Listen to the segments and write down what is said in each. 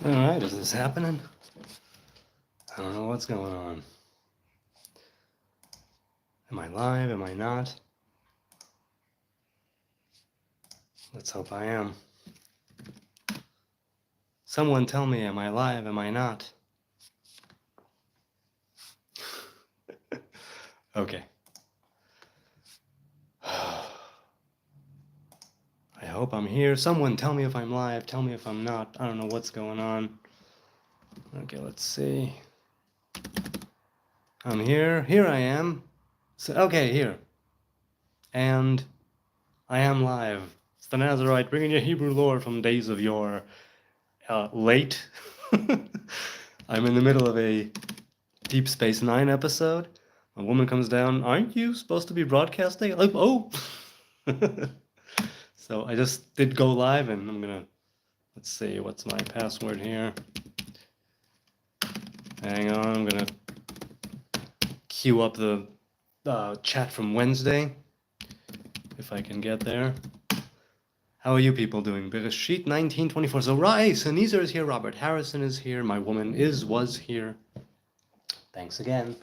Alright, is this happening? I don't know what's going on. Am I live? Am I not? Let's hope I am. Someone tell me, am I live? Am I not? Okay. I hope I'm here. Someone tell me if I'm live. Tell me if I'm not. I don't know what's going on. Okay, let's see. I'm here. Here I am. So, okay, here. And I am live. It's the Nazarite bringing you Hebrew lore from days of yore. Late. I'm in the middle of a Deep Space Nine episode. A woman comes down. Aren't you supposed to be broadcasting? I'm like, oh. So I just did go live, and I'm gonna. Let's see. What's my password here? Hang on. I'm gonna queue up the chat from Wednesday, if I can get there. How are you people doing? Bereshit 1924. So Nezer is here. Robert Harrison is here. My woman was here. Thanks again.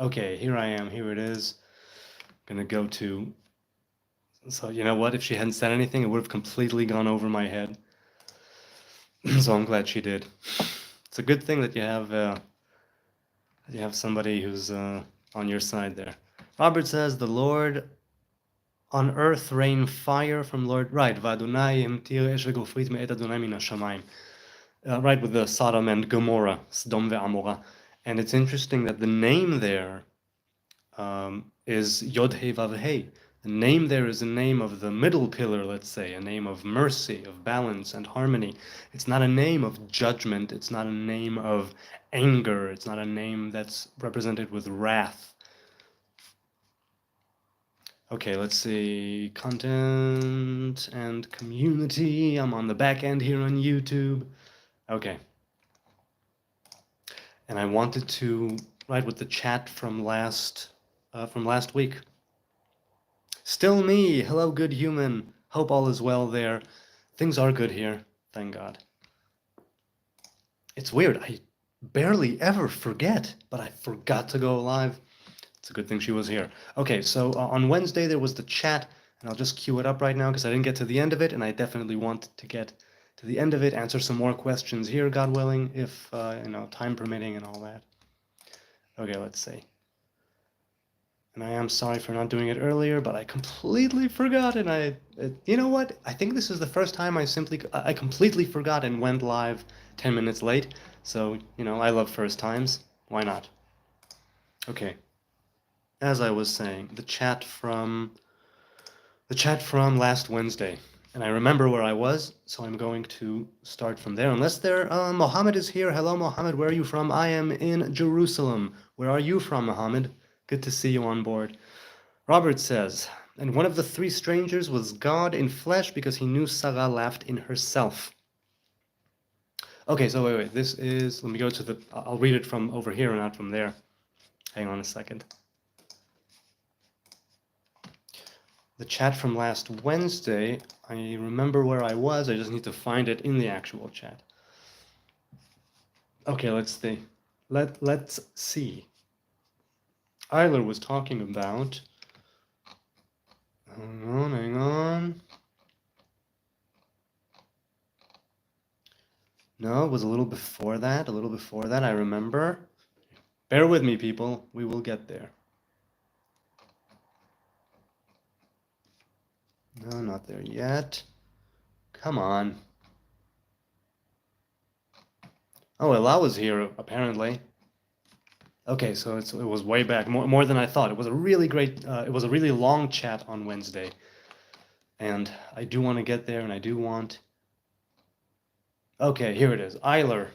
Okay, here I am. Here it is. I'm gonna go to. So you know what? If she hadn't said anything, it would have completely gone over my head. So I'm glad she did. It's a good thing that you have somebody who's on your side there. Robert says the Lord on earth rain fire from Lord. Right, Vadunai imtir esh v'gofrit me'et Adonai min hashamayim. Right, with the Sodom and Gomorrah, Sodom ve'Amorah. And it's interesting that the name there is Yod He Vav He. The name there is a name of the middle pillar, let's say, a name of mercy, of balance and harmony. It's not a name of judgment. It's not a name of anger. It's not a name that's represented with wrath. Okay, let's see. Content and community. I'm on the back end here on YouTube. Okay. And I wanted to write with the chat from last week. Still me. Hello, good human. Hope all is well there. Things are good here. Thank God. It's weird. I barely ever forget, but I forgot to go live. It's a good thing she was here. Okay, so on Wednesday there was the chat, and I'll just queue it up right now because I didn't get to the end of it, and I definitely want to get to the end of it, answer some more questions here, God willing, if time permitting and all that. Okay, let's see. And I am sorry for not doing it earlier, but I completely forgot, and you know what? I think this is the first time I completely forgot and went live 10 minutes late. So, I love first times. Why not? Okay. As I was saying, the chat from last Wednesday. And I remember where I was, so I'm going to start from there. Unless Mohammed is here. Hello, Mohammed. Where are you from? I am in Jerusalem. Where are you from, Mohammed? Good to see you on board. Robert says, and one of the three strangers was God in flesh because he knew Sarah laughed in herself. Okay, so wait. This is, let me go to I'll read it from over here and not from there. Hang on a second. The chat from last Wednesday, I remember where I was. I just need to find it in the actual chat. Okay, let's see. Let's see. Eiler was talking about. Hang on. No, it was a little before that. I remember. Bear with me, people. We will get there. No, not there yet. Come on. Oh, Ella was here, apparently. Okay, so it was way back, more than I thought. It was a really great, it was a really long chat on Wednesday. And I do want to get there, and I do want... Okay, here it is. Eiler.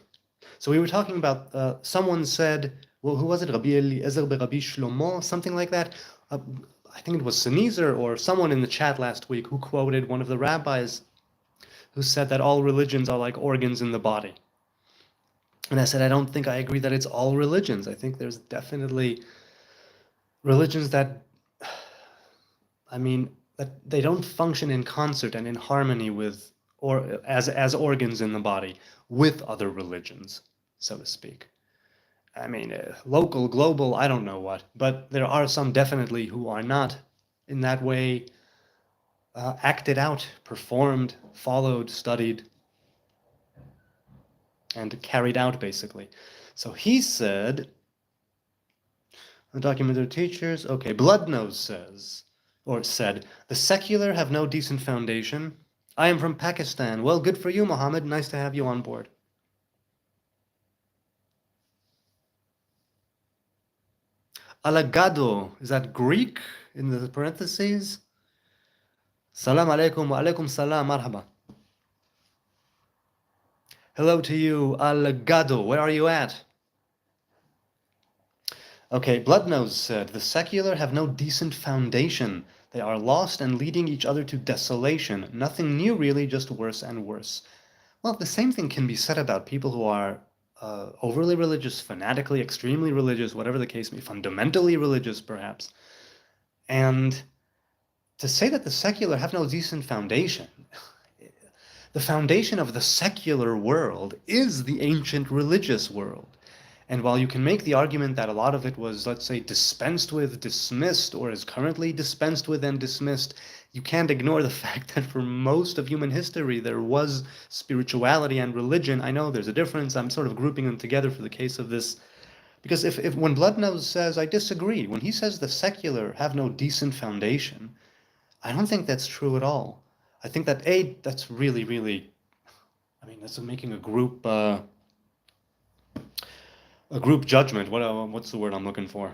So we were talking about, someone said, well, who was it? Rabbi Eliezer Rabbi Shlomo, something like that. I think it was Nezer or someone in the chat last week who quoted one of the rabbis who said that all religions are like organs in the body. And I said, I don't think I agree that it's all religions. I think there's definitely religions that, that they don't function in concert and in harmony with or as organs in the body with other religions, so to speak. I mean, local, global, I don't know what, but there are some definitely who are not in that way acted out, performed, followed, studied, and carried out, basically. So he said, undocumented teachers, okay, Bloodnose says, or said, the secular have no decent foundation. I am from Pakistan. Well, good for you, Mohammed. Nice to have you on board. Alagado, is that Greek in the parentheses? Salam alaikum wa alaikum salam, marhaba. Hello to you, Alagado. Where are you at? Okay, Bloodnose said, the secular have no decent foundation. They are lost and leading each other to desolation. Nothing new, really, just worse and worse. Well, the same thing can be said about people who are overly religious, fanatically, extremely religious, whatever the case may be, fundamentally religious, perhaps. And to say that the secular have no decent foundation, the foundation of the secular world is the ancient religious world. And while you can make the argument that a lot of it was, let's say, dispensed with, dismissed, or is currently dispensed with and dismissed, you can't ignore the fact that for most of human history there was spirituality and religion. I know there's a difference. I'm sort of grouping them together for the case of this. Because if when Bloodnose says, I disagree, when he says the secular have no decent foundation, I don't think that's true at all. I think that, that's really, really, I mean, that's making a group judgment. What's the word I'm looking for?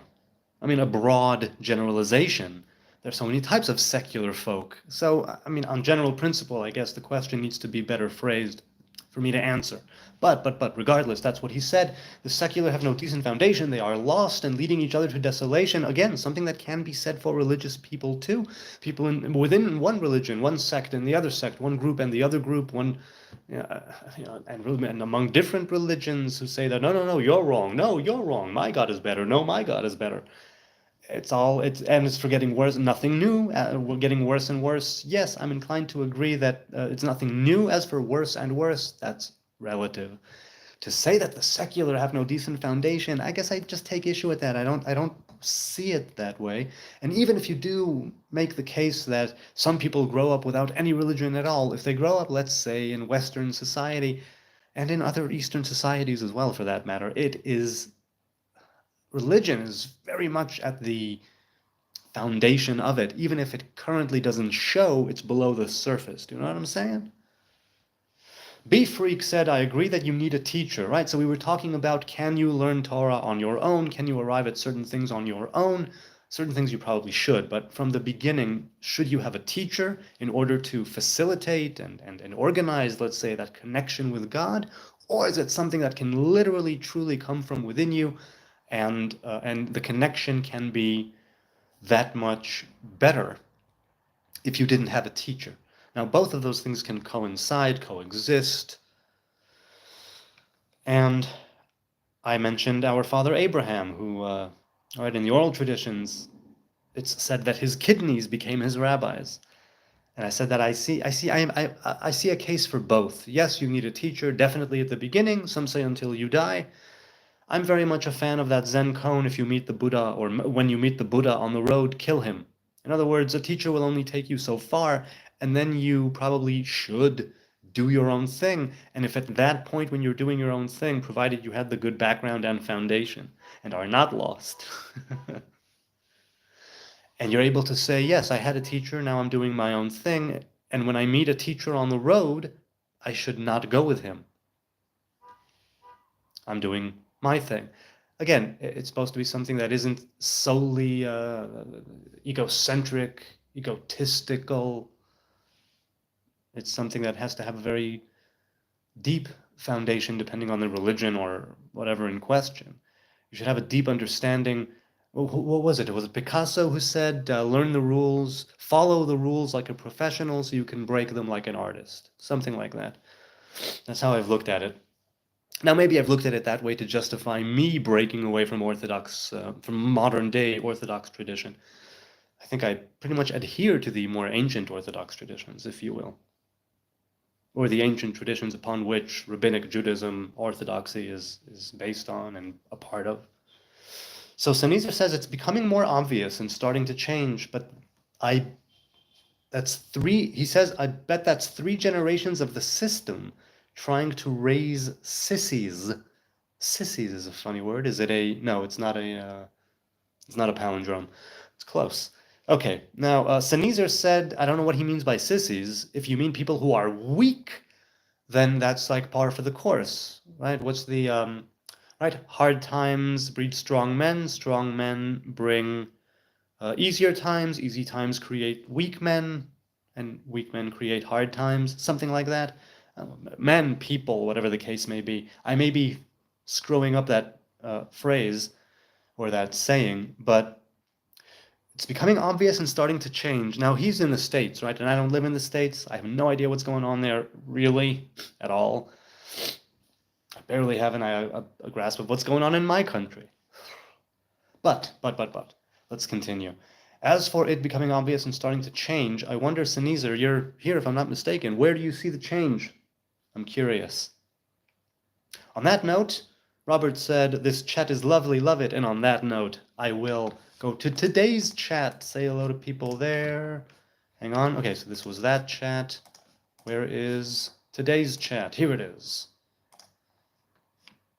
I mean, a broad generalization. There's so many types of secular folk. So, I mean, on general principle, I guess the question needs to be better phrased for me to answer. But regardless, that's what he said. The secular have no decent foundation. They are lost and leading each other to desolation. Again, something that can be said for religious people too. People within one religion, one sect and the other sect, one group and the other group, and among different religions who say that, no, you're wrong. No, you're wrong. My God is better. No, my God is better. It's for getting worse. Nothing new. We're getting worse and worse. Yes, I'm inclined to agree that it's nothing new. As for worse and worse, that's relative. To say that the secular have no decent foundation, I guess I just take issue with that. I don't see it that way. And even if you do make the case that some people grow up without any religion at all, if they grow up, let's say, in Western society, and in other Eastern societies as well, for that matter, religion is very much at the foundation of it. Even if it currently doesn't show, it's below the surface. Do you know what I'm saying? Beef Freak said, I agree that you need a teacher, right? So we were talking about, can you learn Torah on your own? Can you arrive at certain things on your own? Certain things you probably should, but from the beginning, should you have a teacher in order to facilitate and organize, let's say, that connection with God? Or is it something that can literally, truly come from within you, and the connection can be that much better if you didn't have a teacher? Now, both of those things can coincide, coexist. And I mentioned our father Abraham, who, right, in the oral traditions, it's said that his kidneys became his rabbis. And I said that I see a case for both. Yes, you need a teacher, definitely at the beginning. Some say until you die. I'm very much a fan of that Zen koan, if you meet the Buddha, or when you meet the Buddha on the road, kill him. In other words, a teacher will only take you so far, and then you probably should do your own thing. And if at that point when you're doing your own thing, provided you had the good background and foundation, and are not lost, and you're able to say, yes, I had a teacher, now I'm doing my own thing, and when I meet a teacher on the road, I should not go with him. I'm doing my thing. Again, it's supposed to be something that isn't solely egocentric, egotistical. It's something that has to have a very deep foundation depending on the religion or whatever in question. You should have a deep understanding. What was it? Was it Picasso who said, learn the rules, follow the rules like a professional so you can break them like an artist? Something like that. That's how I've looked at it. Now, maybe I've looked at it that way to justify me breaking away from from modern day Orthodox tradition. I think I pretty much adhere to the more ancient Orthodox traditions, if you will. or the ancient traditions upon which rabbinic Judaism, orthodoxy is based on and a part of. So Sneezer says it's becoming more obvious and starting to change, but I he says, I bet that's 3 generations of the system trying to raise sissies. Sissies is a funny word. Is it a, no, it's not a palindrome. It's close. Okay, now Sneezer said, I don't know what he means by sissies. If you mean people who are weak, then that's like par for the course, right? What's the, right? Hard times breed strong men bring easier times, easy times create weak men, and weak men create hard times, something like that. Men, people, whatever the case may be. I may be screwing up that phrase or that saying, but it's becoming obvious and starting to change. Now, he's in the States, right? And I don't live in the States. I have no idea what's going on there, really, at all. I barely have a grasp of what's going on in my country. But, let's continue. As for it becoming obvious and starting to change, I wonder, Sneezer, you're here if I'm not mistaken. Where do you see the change? I'm curious. On that note, Robert said, this chat is lovely, love it. And on that note, I will go to today's chat. Say hello to people there. Hang on. Okay, so this was that chat. Where is today's chat? Here it is.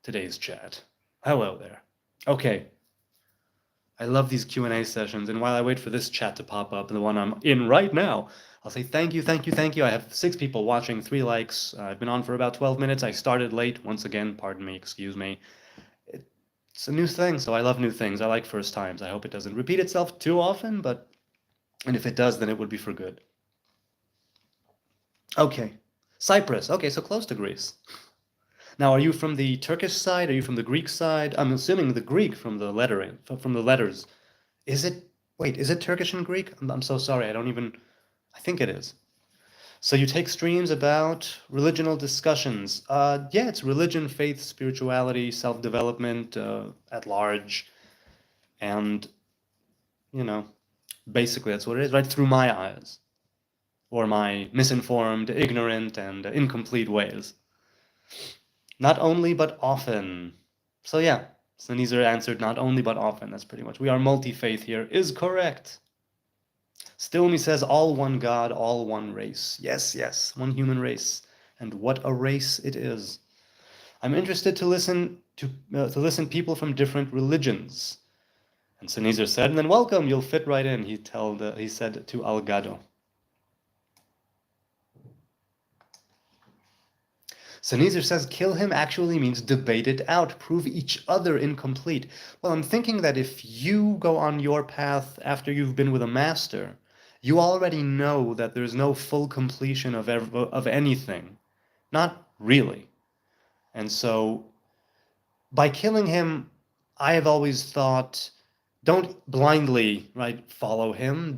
Today's chat. Hello there. Okay. I love these Q&A sessions, and while I wait for this chat to pop up, the one I'm in right now, I'll say thank you, thank you, thank you. I have 6 people watching, 3 likes. I've been on for about 12 minutes. I started late. Once again, pardon me, excuse me. It's a new thing, so I love new things. I like first times. I hope it doesn't repeat itself too often, and if it does, then it would be for good. Okay, Cyprus. Okay, so close to Greece. Now, are you from the Turkish side? Are you from the Greek side? I'm assuming the Greek from the lettering, from the letters. Is it Turkish and Greek? I'm so sorry. I think it is. So you take streams about religional discussions. Yeah, it's religion, faith, spirituality, self-development at large. And, basically that's what it is, right? Through my eyes. Or my misinformed, ignorant, and incomplete ways. Not only, but often. So yeah, Sneezer answered not only, but often. That's pretty much. We are multi-faith here. Is correct. Stilmy says, all one God, all one race. Yes, yes, one human race. And what a race it is. I'm interested to listen people from different religions. And Sneezer said, and then welcome, you'll fit right in, he said to Algado. Sneezer says, kill him actually means debate it out, prove each other incomplete. Well, I'm thinking that if you go on your path after you've been with a master, you already know that there's no full completion of anything. Not really. And so, by killing him, I have always thought, don't blindly, right, follow him.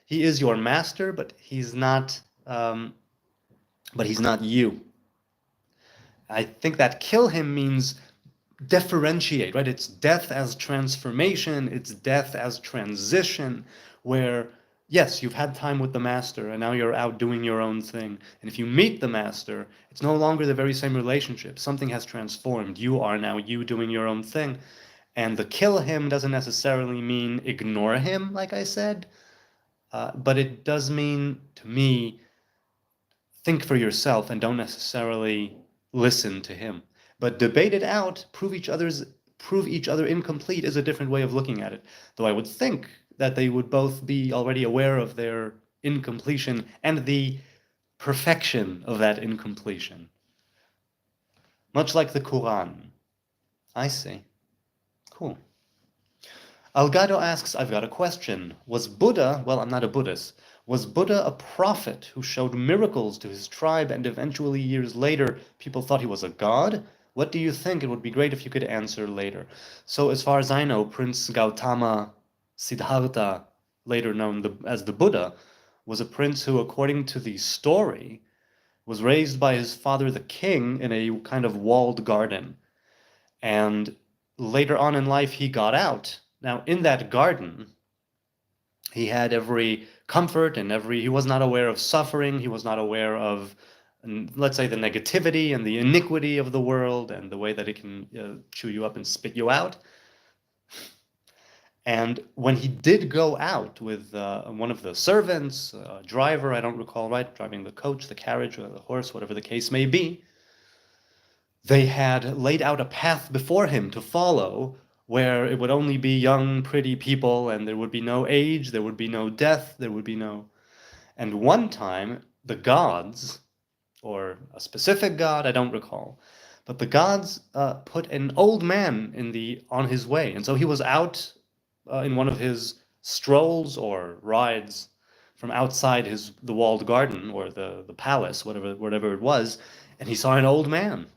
He is your master, but he's not you. I think that kill him means differentiate, right? It's death as transformation, it's death as transition, where, yes, you've had time with the master, and now you're out doing your own thing. And if you meet the master, it's no longer the very same relationship. Something has transformed. You are now you doing your own thing. And the kill him doesn't necessarily mean ignore him, like I said, but it does mean, to me, think for yourself and don't necessarily listen to him. But debate it out, prove each other incomplete is a different way of looking at it. Though I would think that they would both be already aware of their incompletion and the perfection of that incompletion. Much like the Quran. I see. Cool. Algado asks, I've got a question. Was Buddha, well, I'm not a Buddhist, was Buddha a prophet who showed miracles to his tribe and eventually years later people thought he was a god? What do you think? It would be great if you could answer later. So as far as I know, Prince Gautama Siddhartha, later known as the Buddha, was a prince who, according to the story, was raised by his father the king in a kind of walled garden. And later on in life he got out. Now in that garden, He had every comfort and he was not aware of suffering. He was not aware of, let's say, the negativity and the iniquity of the world and the way that it can chew you up and spit you out. And when he did go out with one of the servants, a driver, I don't recall, right, driving the coach, the carriage, or the horse, whatever the case may be, they had laid out a path before him to follow where it would only be young, pretty people, and there would be no age, there would be no death, there would be no. And one time, the gods, or a specific god, I don't recall, but the gods put an old man on his way. And so he was out in one of his strolls or rides from outside the walled garden or the palace, whatever it was, and he saw an old man.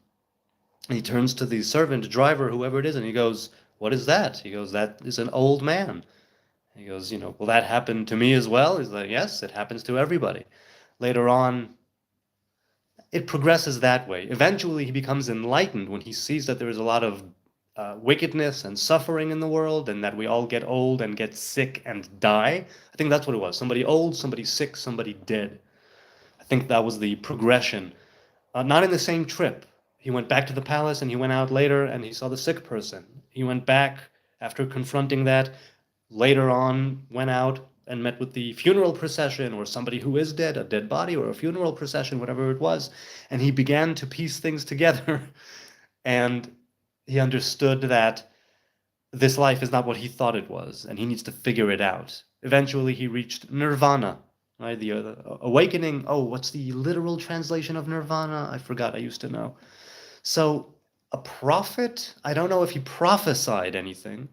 And he turns to the servant, driver, whoever it is, and he goes, "What is that?" He goes, "That is an old man." He goes, "Will that happen to me as well?" He's like, "Yes, it happens to everybody." Later on, it progresses that way. Eventually, he becomes enlightened when he sees that there is a lot of wickedness and suffering in the world, and that we all get old and get sick and die. I think that's what it was. Somebody old, somebody sick, somebody dead. I think that was the progression. Not in the same trip. He went back to the palace and he went out later and he saw the sick person. He went back after confronting that. Later on, went out and met with the funeral procession or somebody who is dead, a dead body or a funeral procession, whatever it was. And he began to piece things together. And he understood that this life is not what he thought it was, and he needs to figure it out. Eventually, he reached nirvana, right? The awakening. Oh, what's the literal translation of nirvana? I forgot. I used to know. So, a prophet, I don't know if he prophesied anything.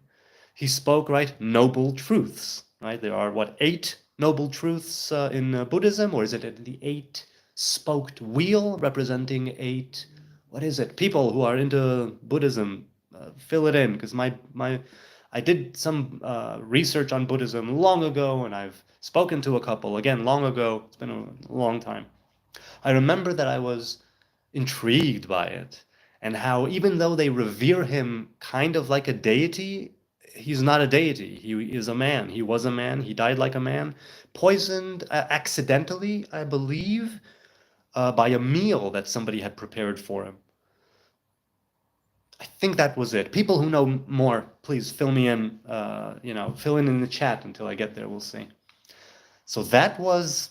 He spoke, right, noble truths, right? There are, what, 8 noble truths in Buddhism, or is it the 8-spoked wheel representing 8, what is it? People who are into Buddhism, fill it in, because I did some research on Buddhism long ago, and I've spoken to a couple, again, long ago. It's been a long time. I remember that I was intrigued by it, and how even though they revere him kind of like a deity, he's not a deity. He is a man. He was a man. He died like a man, poisoned accidentally, I believe, by a meal that somebody had prepared for him. I think that was it. People who know more, please fill me in, fill in the chat until I get there. We'll see. So that's,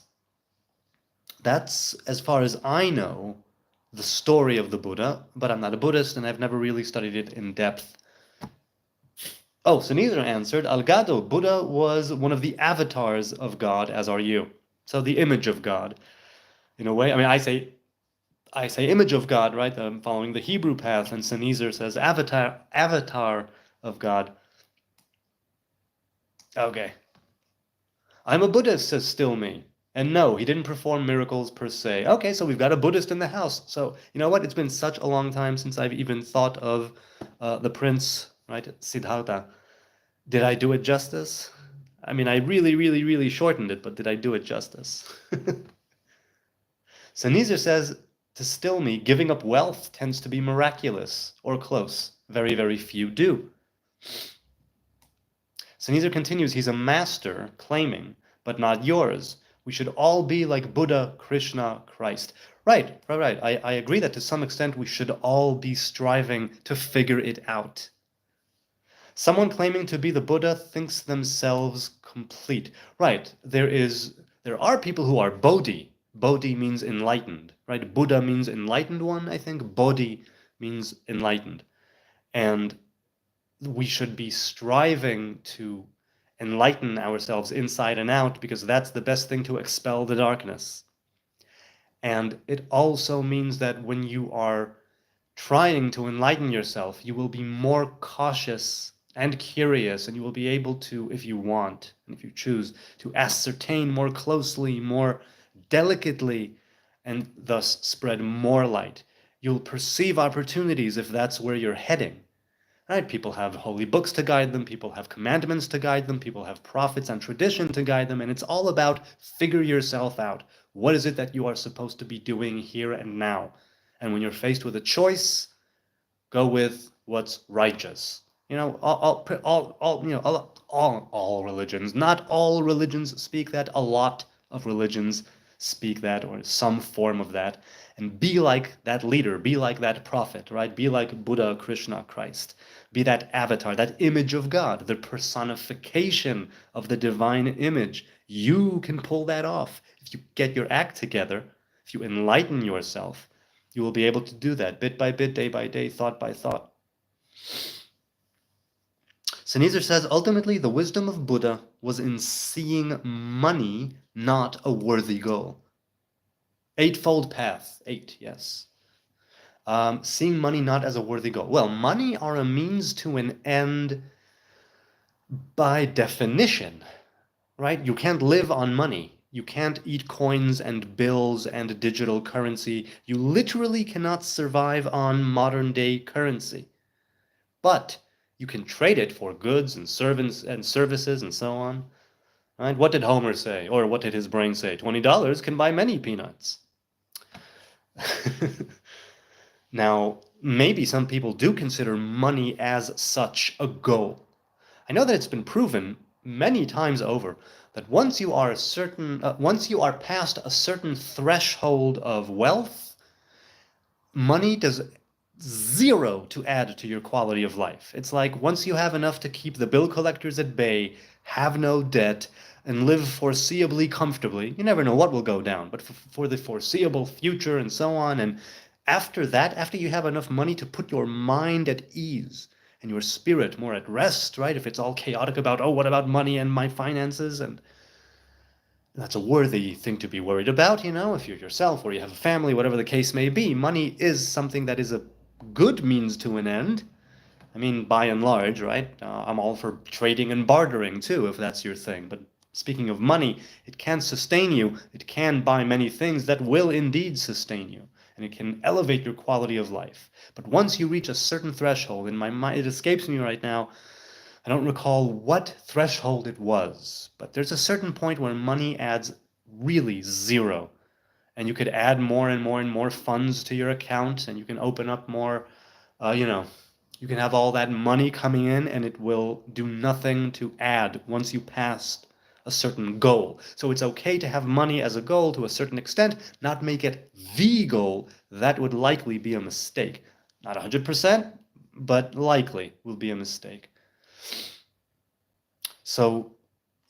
as far as I know, the story of the Buddha, but I'm not a Buddhist and I've never really studied it in depth. Oh, Sunitha answered, Algado, Buddha was one of the avatars of God, as are you. So the image of God. In a way, I mean, I say image of God, right? I'm following the Hebrew path, and Sunitha says avatar of God. Okay. I'm a Buddhist, says Still Me. And no, he didn't perform miracles per se. Okay, so we've got a Buddhist in the house. So, you know what? It's been such a long time since I've even thought of the prince, right? Siddhartha. Did I do it justice? I mean, I really, really, really shortened it, but did I do it justice? Sunitha says, to Still Me, giving up wealth tends to be miraculous or close. Very, very few do. Sunitha continues, he's a master, claiming, but not yours. We should all be like Buddha, Krishna, Christ. Right. I agree that to some extent we should all be striving to figure it out. Someone claiming to be the Buddha thinks themselves complete. Right. There are people who are Bodhi. Bodhi means enlightened, right? Buddha means enlightened one, I think. Bodhi means enlightened. And we should be striving to enlighten ourselves inside and out, because that's the best thing to expel the darkness. And it also means that when you are trying to enlighten yourself, you will be more cautious and curious, and you will be able to, if you want, and if you choose, to ascertain more closely, more delicately, and thus spread more light. You'll perceive opportunities if that's where you're heading. Right? People have holy books to guide them, people have commandments to guide them, people have prophets and tradition to guide them, and it's all about figure yourself out. What is it that you are supposed to be doing here and now? And when you're faced with a choice, go with what's righteous. You know, all, you know, all religions, not all religions speak that. A lot of religions speak that, or some form of that. And be like that leader, be like that prophet, right? Be like Buddha, Krishna, Christ. Be that avatar, that image of God, the personification of the divine image. You can pull that off. If you get your act together, if you enlighten yourself, you will be able to do that bit by bit, day by day, thought by thought. Sneezer says ultimately the wisdom of Buddha was in seeing money not a worthy goal. Eightfold path, eight, yes. Seeing money not as a worthy goal. Well, money are a means to an end by definition, right? You can't live on money. You can't eat coins and bills and digital currency. You literally cannot survive on modern day currency. But you can trade it for goods and servants and services and so on. Right? What did Homer say? Or what did his brain say? $20 can buy many peanuts. Now, maybe some people do consider money as such a goal. I know that it's been proven many times over that once you are once you are past a certain threshold of wealth, money does zero to add to your quality of life. It's like once you have enough to keep the bill collectors at bay, have no debt, and live foreseeably comfortably, you never know what will go down, but for the foreseeable future and so on. And after that, after you have enough money to put your mind at ease and your spirit more at rest, right? If it's all chaotic about, oh, what about money and my finances? And that's a worthy thing to be worried about, you know, if you're yourself or you have a family, whatever the case may be. Money is something that is a good means to an end. I mean, by and large, right? I'm all for trading and bartering too, if that's your thing. But speaking of money, it can sustain you. It can buy many things that will indeed sustain you. And it can elevate your quality of life. But once you reach a certain threshold, in my mind, it escapes me right now, I don't recall what threshold it was, but there's a certain point where money adds really zero. And you could add more and more and more funds to your account, and you can open up more, you know, you can have all that money coming in, and it will do nothing to add once you pass a certain goal. So it's okay to have money as a goal to a certain extent, not make it the goal. That would likely be a mistake. Not 100%, but likely will be a mistake. So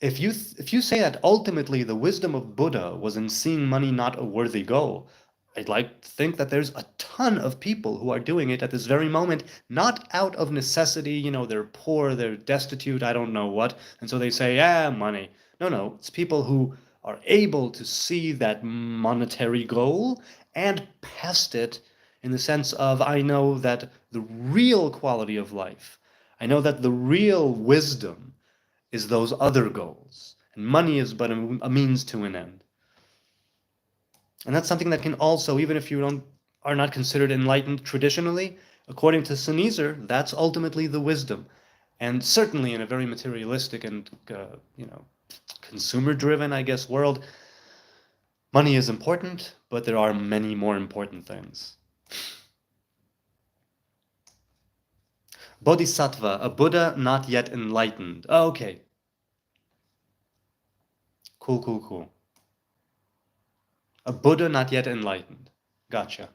if you say that ultimately the wisdom of Buddha was in seeing money not a worthy goal, I'd like to think that there's a ton of people who are doing it at this very moment, not out of necessity, you know, they're poor, they're destitute, I don't know what, and so they say, yeah, money. No, it's people who are able to see that monetary goal and past it in the sense of, I know that the real quality of life, I know that the real wisdom is those other goals. And money is but a means to an end. And that's something that can also, even if you are not considered enlightened traditionally, according to Suneezer, that's ultimately the wisdom. And certainly in a very materialistic and, you know, consumer-driven, I guess, world, money is important, but there are many more important things. Bodhisattva, a Buddha not yet enlightened. Oh, okay. Cool. A Buddha not yet enlightened. Gotcha.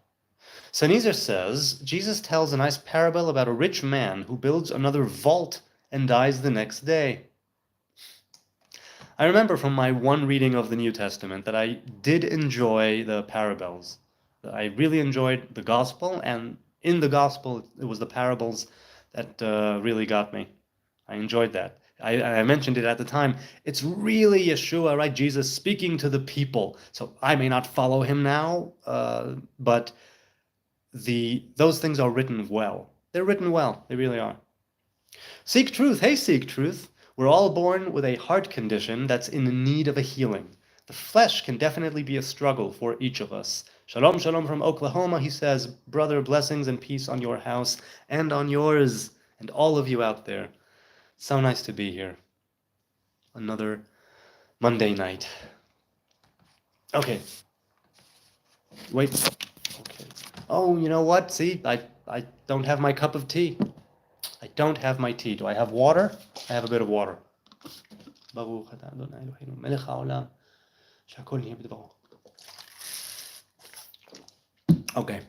Suneezer says, Jesus tells a nice parable about a rich man who builds another vault and dies the next day. I remember from my one reading of the New Testament that I did enjoy the parables. I really enjoyed the gospel, and in the gospel, it was the parables that really got me. I enjoyed that. I mentioned it at the time. It's really Yeshua, right? Jesus speaking to the people. So I may not follow him now, but those things are written well. They're written well. They really are. Seek truth. Hey, seek truth. We're all born with a heart condition that's in need of a healing. The flesh can definitely be a struggle for each of us. Shalom from Oklahoma. He says, brother, blessings and peace on your house and on yours and all of you out there. So nice to be here. Another Monday night. Okay. Wait. Okay. Oh, you know what? See, I don't have my cup of tea. I don't have my tea. Do I have water? I have a bit of water. Okay,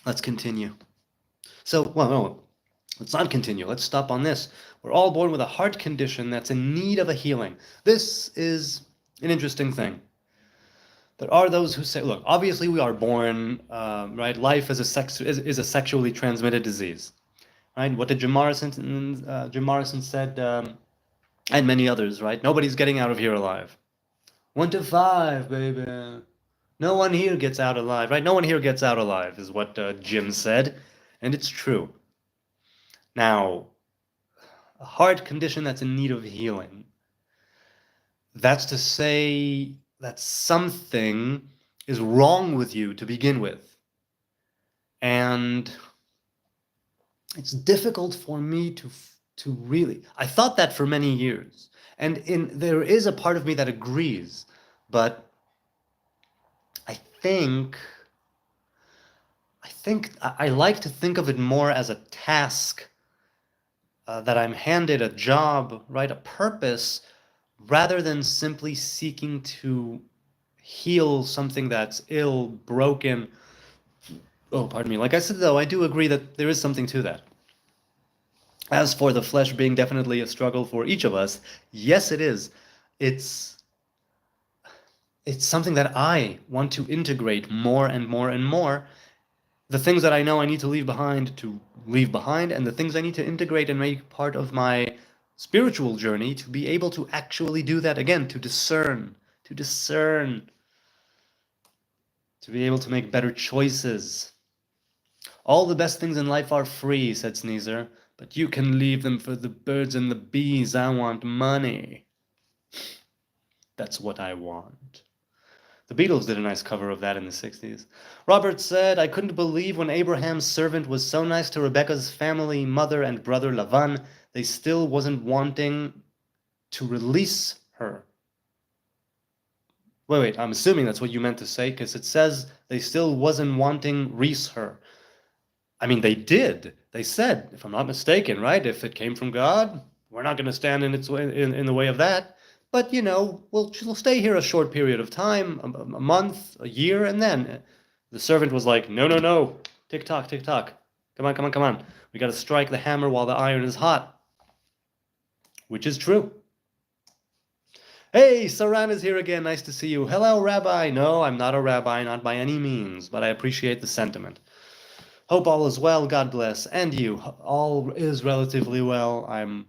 let's continue. So, well, no, let's not continue. Let's stop on this. We're all born with a heart condition that's in need of a healing. This is an interesting thing. There are those who say, look, obviously we are born, right? Life is a sexually transmitted disease, right? What did Jim Morrison said, and many others, right? Nobody's getting out of here alive. 1 to 5, baby. No one here gets out alive, right? No one here gets out alive, is what Jim said, and it's true. Now, a heart condition that's in need of healing. That's to say that something is wrong with you to begin with. And it's difficult for me to really. I thought that for many years. And there is a part of me that agrees, but I think I like to think of it more as a task, that I'm handed, a job, right, a purpose, rather than simply seeking to heal something that's ill, broken. Oh, pardon me. Like I said, though, I do agree that there is something to that. As for the flesh being definitely a struggle for each of us, yes, it is. It's something that I want to integrate more and more and more. The things that I know I need to leave behind, and the things I need to integrate and make part of my spiritual journey to be able to actually do that again, to discern, to be able to make better choices. All the best things in life are free, said Sneezer, but you can leave them for the birds and the bees. I want money. That's what I want. The Beatles did a nice cover of that in the 60s. Robert said, I couldn't believe when Abraham's servant was so nice to Rebecca's family, mother and brother Lavan, they still wasn't wanting to release her. Wait, I'm assuming that's what you meant to say, because it says they still wasn't wanting release her. I mean, they did. They said, if I'm not mistaken, right, if it came from God, we're not going to stand in its way, in the way of that. But, she'll stay here a short period of time, a month, a year, and then the servant was like, no, tick-tock, tick-tock. Come on. We got to strike the hammer while the iron is hot. Which is true. Hey, Saran is here again. Nice to see you. Hello, Rabbi. No, I'm not a rabbi, not by any means, but I appreciate the sentiment. Hope all is well. God bless. And you. All is relatively well. I'm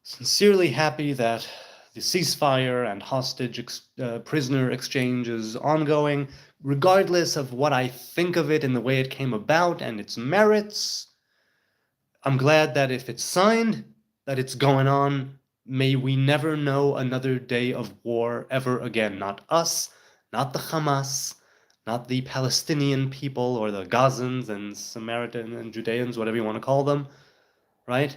sincerely happy that the ceasefire and hostage prisoner exchange is ongoing, regardless of what I think of it and the way it came about and its merits. I'm glad that if it's signed, that it's going on. May we never know another day of war ever again. Not us, not the Hamas, not the Palestinian people or the Gazans and Samaritan and Judeans, whatever you want to call them, right?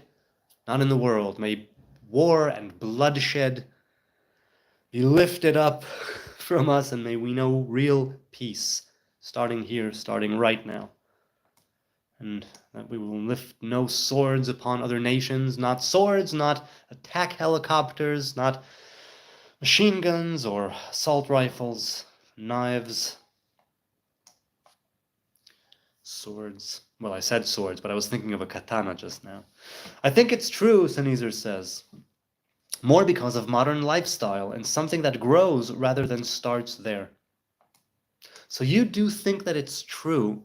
Not in the world. May war and bloodshed be lifted up from us, and may we know real peace, starting here, starting right now. And that we will lift no swords upon other nations, not swords, not attack helicopters, not machine guns or assault rifles, knives, swords. Well, I said swords, but I was thinking of a katana just now. I think it's true, Sneezer says. More because of modern lifestyle and something that grows rather than starts there. So you do think that it's true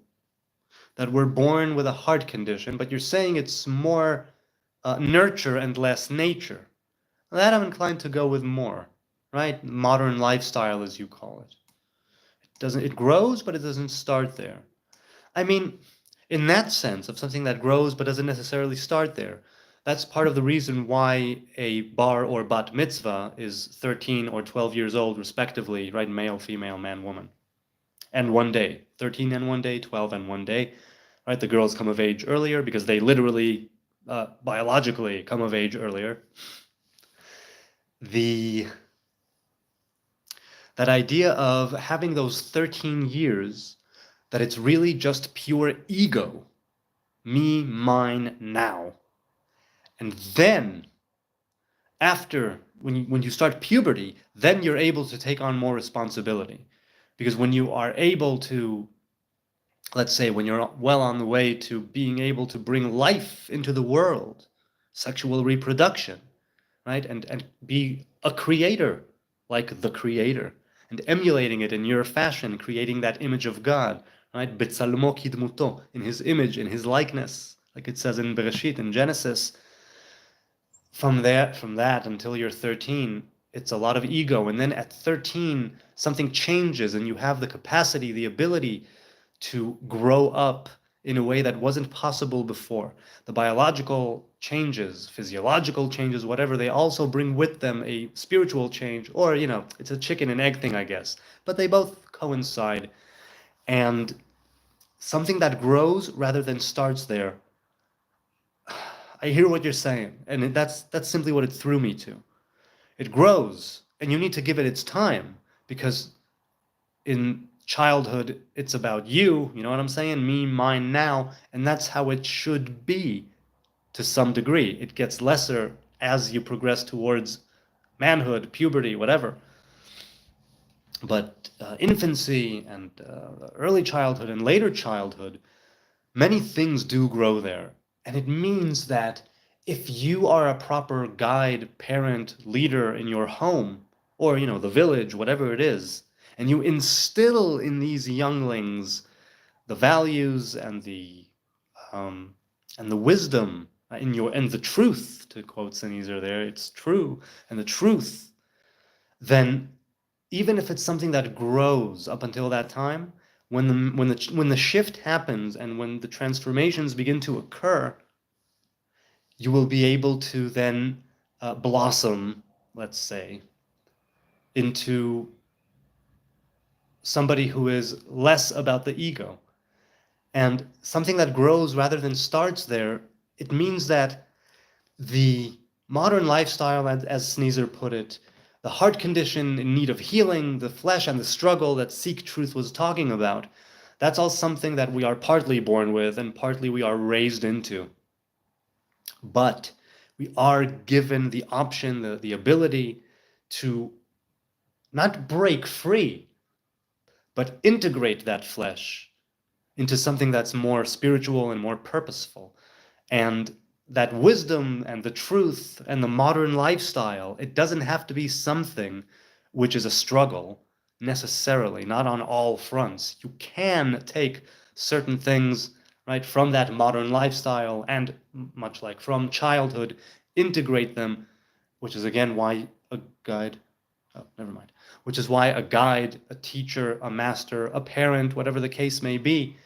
that we're born with a heart condition, but you're saying it's more nurture and less nature. That I'm inclined to go with more, right? Modern lifestyle, as you call it. It grows, but it doesn't start there. I mean, in that sense of something that grows but doesn't necessarily start there, that's part of the reason why a bar or bat mitzvah is 13 or 12 years old, respectively, right? Male, female, man, woman. And 1 day. 13 and 1 day, 12 and 1 day. Right? The girls come of age earlier because they literally, biologically come of age earlier. That idea of having those 13 years, that it's really just pure ego, me, mine, now. And then, after, when you start puberty, then you're able to take on more responsibility. Because when you are able to, let's say, when you're well on the way to being able to bring life into the world, sexual reproduction, right? And be a creator, like the creator, and emulating it in your fashion, creating that image of God, right? Betzalmo kidmuto, in his image, in his likeness, like it says in Bereshit, in Genesis. From that until you're 13, it's a lot of ego. And then at 13, something changes and you have the capacity, the ability to grow up in a way that wasn't possible before. The biological changes, physiological changes, whatever, they also bring with them a spiritual change, or, it's a chicken and egg thing, I guess. But they both coincide. And something that grows rather than starts there. I hear what you're saying, and that's simply what it threw me to. It grows, and you need to give it its time, because in childhood, it's about you know what I'm saying? Me, mine, now, and that's how it should be to some degree. It gets lesser as you progress towards manhood, puberty, whatever. But infancy and early childhood and later childhood, many things do grow there. And it means that if you are a proper guide, parent, leader in your home, or, the village, whatever it is, and you instill in these younglings the values and the wisdom and the truth, to quote Sennheiser there, it's true, and the truth, then even if it's something that grows up until that time, when the shift happens and when the transformations begin to occur, you will be able to then blossom, let's say, into somebody who is less about the ego. And something that grows rather than starts there, it means that the modern lifestyle, as Sneezer put it, the heart condition in need of healing, the flesh and the struggle that Seek Truth was talking about, that's all something that we are partly born with and partly we are raised into. But we are given the option, the ability to not break free, but integrate that flesh into something that's more spiritual and more purposeful. And that wisdom and the truth and the modern lifestyle, it doesn't have to be something which is a struggle necessarily, not on all fronts. You can take certain things, right, from that modern lifestyle and, much like from childhood, integrate them, which is again why a guide, which is why a guide, a teacher, a master, a parent, whatever the case may be,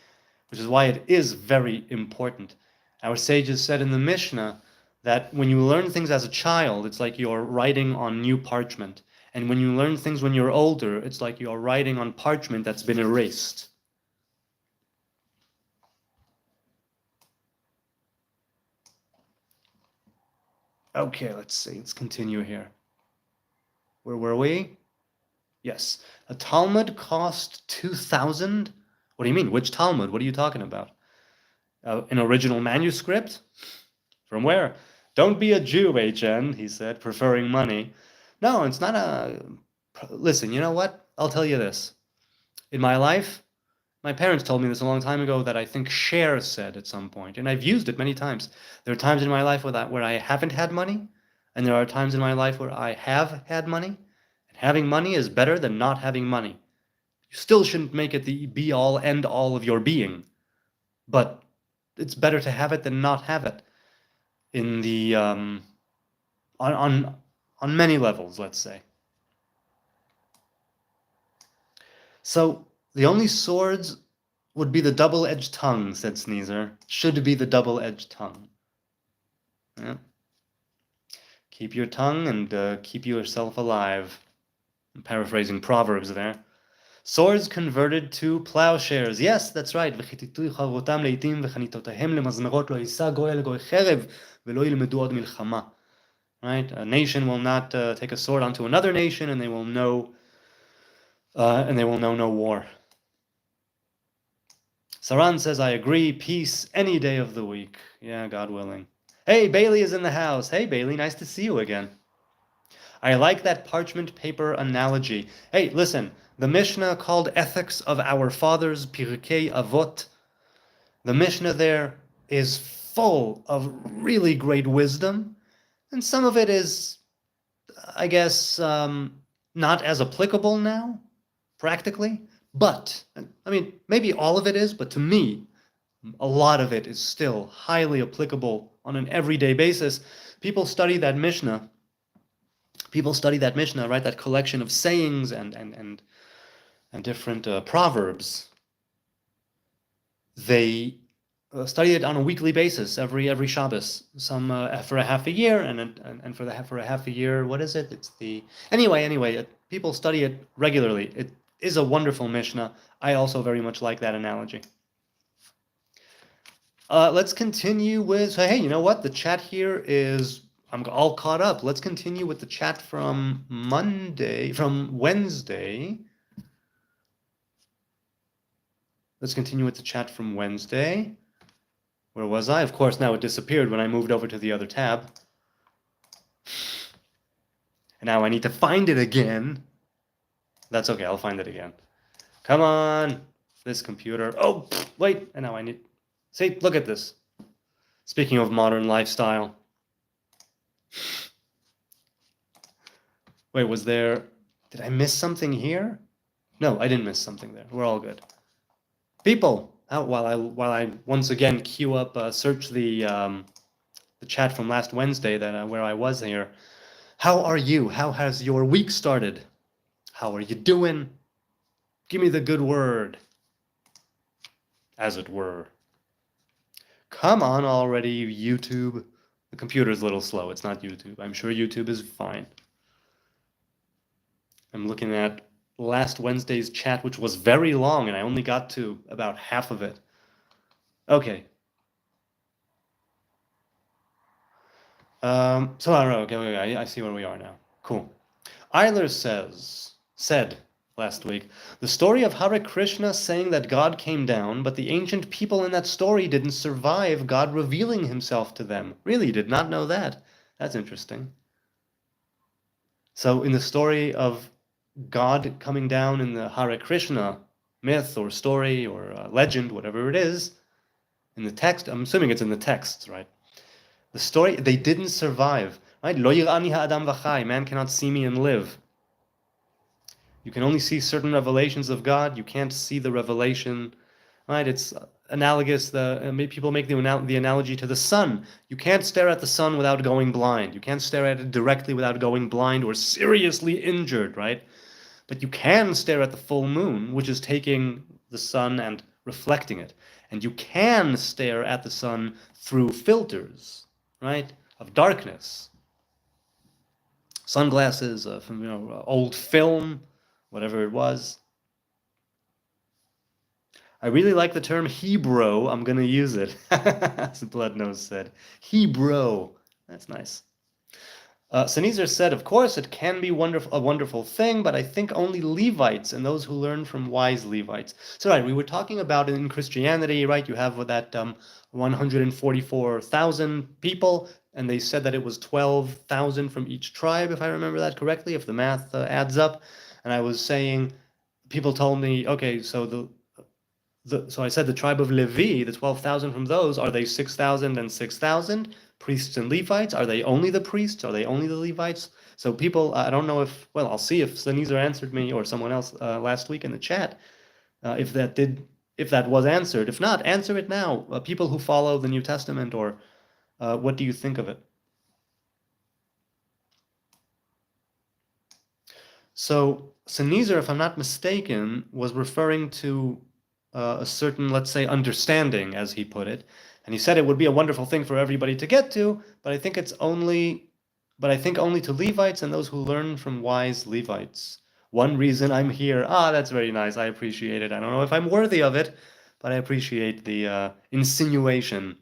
which is why it is very important. Our sages said in the Mishnah that when you learn things as a child, it's like you're writing on new parchment. And when you learn things when you're older, it's like you're writing on parchment that's been erased. Okay, let's see. Let's continue here. Where were we? Yes. A Talmud cost 2,000? What do you mean? Which Talmud? What are you talking about? An original manuscript? From where? Don't be a Jew, HN, he said, preferring money. No, it's not a... Listen, you know what? I'll tell you this. In my life, my parents told me this a long time ago that I think Cher said at some point, and I've used it many times. There are times in my life where I haven't had money, and there are times in my life where I have had money, and having money is better than not having money. You still shouldn't make it the be-all, end-all of your being, but it's better to have it than not have it. In the on many levels, let's say. So the only swords would be the double-edged tongue, said Sneezer. Should be the double-edged tongue. Yeah. Keep your tongue and keep yourself alive. I'm paraphrasing Proverbs there. Swords converted to plowshares. Yes, that's right. Right? A nation will not take a sword onto another nation, and they will know no war. Saran says, I agree. Peace any day of the week. Yeah, God willing. Hey, Bailey is in the house. Hey, Bailey, nice to see you again. I like that parchment paper analogy. Hey, listen, the Mishnah called Ethics of Our Fathers, Pirkei Avot, the Mishnah there is full of really great wisdom, and some of it is, I guess, not as applicable now, practically. But, I mean, maybe all of it is, but to me, a lot of it is still highly applicable on an everyday basis. People study that Mishnah. Right? That collection of sayings and different proverbs. They study it on a weekly basis, every Shabbos. Some for a half a year, and for a half a year. What is it? It's the anyway. People study it regularly. It is a wonderful Mishnah. I also very much like that analogy. Let's continue with. So hey, you know what? The chat here is. I'm all caught up. Let's continue with the chat from Wednesday. Let's continue with the chat from Wednesday. Where was I? Of course, now it disappeared when I moved over to the other tab. And now I need to find it again. That's okay, I'll find it again. Come on, this computer. Oh, wait, and now I need... See, look at this. Speaking of modern lifestyle. Wait, was there... Did I miss something here? No, I didn't miss something there. We're all good. People, while I once again queue up, search the chat from last Wednesday where I was here. How are you? How has your week started? How are you doing? Give me the good word, as it were. Come on already, YouTube. The computer's a little slow. It's not YouTube. I'm sure YouTube is fine. I'm looking at last Wednesday's chat, which was very long, and I only got to about half of it. Okay. So I don't know. Okay, I see where we are now. Cool. Eiler said last week, the story of Hare Krishna saying that God came down, but the ancient people in that story didn't survive God revealing himself to them. Really, did not know that. That's interesting. So in the story of God coming down in the Hare Krishna myth or story or legend, whatever it is, in the text, I'm assuming it's in the text, right? The story, they didn't survive, right? Lo yirani ha'adam v'chai, man cannot see me and live. You can only see certain revelations of God. You can't see the revelation, right? It's analogous. People make the analogy to the sun. You can't stare at the sun without going blind. You can't stare at it directly without going blind or seriously injured, right? But you can stare at the full moon, which is taking the sun and reflecting it. And you can stare at the sun through filters, right, of darkness. Sunglasses, from old film, whatever it was. I really like the term Hebrew. I'm going to use it, as Bloodnose said. Hebrew. That's nice. Sneezer said, of course, it can be a wonderful thing, but I think only Levites and those who learn from wise Levites. So, right, we were talking about in Christianity, right? You have that 144,000 people, and they said that it was 12,000 from each tribe, if I remember that correctly, if the math adds up. And I was saying, people told me, okay, so so I said the tribe of Levi, the 12,000 from those, are they 6,000 and 6,000? Priests and Levites? Are they only the priests? Are they only the Levites? So people, I don't know if, well, I'll see if Sneezer answered me or someone else last week in the chat, if that was answered. If not, answer it now. People who follow the New Testament, or what do you think of it? So Sneezer, if I'm not mistaken, was referring to a certain, let's say, understanding, as he put it. And he said it would be a wonderful thing for everybody to get to, but I think only to Levites and those who learn from wise Levites. One reason I'm here. That's very nice. I appreciate it. I don't know if I'm worthy of it, but I appreciate the insinuation.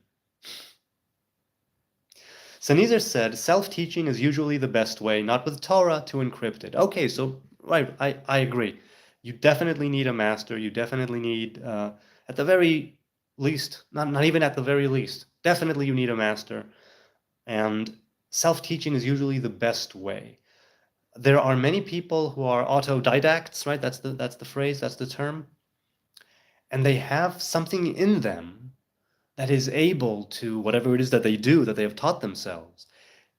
Sneezer said, self-teaching is usually the best way, not with Torah, to encrypt it. Okay, so, right, I agree. You definitely need a master. You definitely need, At the very least, not even at the very least, definitely you need a master. And self-teaching is usually the best way. There are many people who are autodidacts, right? That's the phrase, that's the term. And they have something in them that is able to, whatever it is that they do, that they have taught themselves,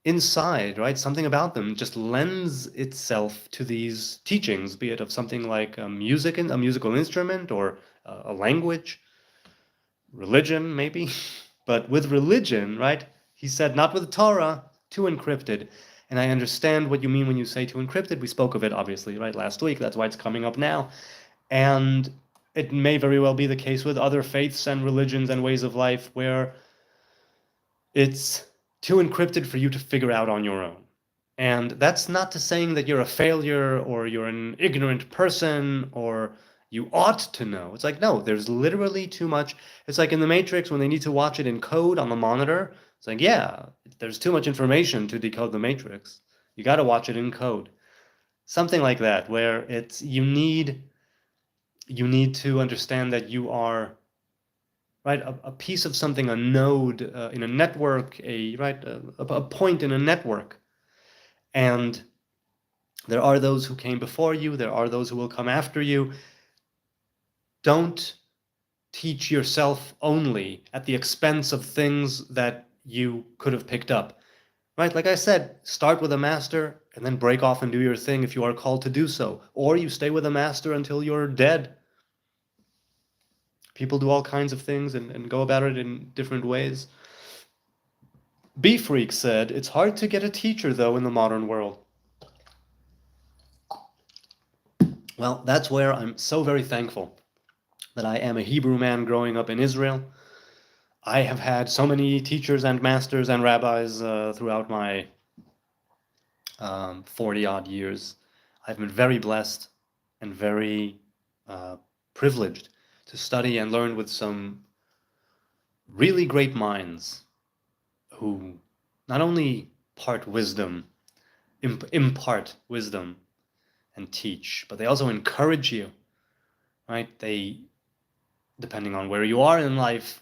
inside, right? Something about them just lends itself to these teachings, be it of something like a musical instrument, or a language, religion, maybe. But with religion, right? He said, not with Torah, too encrypted. And I understand what you mean when you say too encrypted. We spoke of it, obviously, right, last week. That's why it's coming up now. And it may very well be the case with other faiths and religions and ways of life where it's too encrypted for you to figure out on your own. And that's not to saying that you're a failure or you're an ignorant person or you ought to know. It's like, no, there's literally too much. It's like in the Matrix when they need to watch it in code on the monitor. It's like, yeah, there's too much information to decode the Matrix. You got to watch it in code. Something like that, where it's you need to understand that you are, right, a piece of something, a node in a network, a point in a network. And there are those who came before you, there are those who will come after you. Don't teach yourself only at the expense of things that you could have picked up. Right? Like I said, start with a master and then break off and do your thing if you are called to do so. Or you stay with a master until you're dead. People do all kinds of things and go about it in different ways. B-Freak said, it's hard to get a teacher, though, in the modern world. Well, that's where I'm so very thankful that I am a Hebrew man growing up in Israel. I have had so many teachers and masters and rabbis throughout my 40-odd years. I've been very blessed and very privileged to study and learn with some really great minds who not only impart wisdom and teach, but they also encourage you, right? They, depending on where you are in life,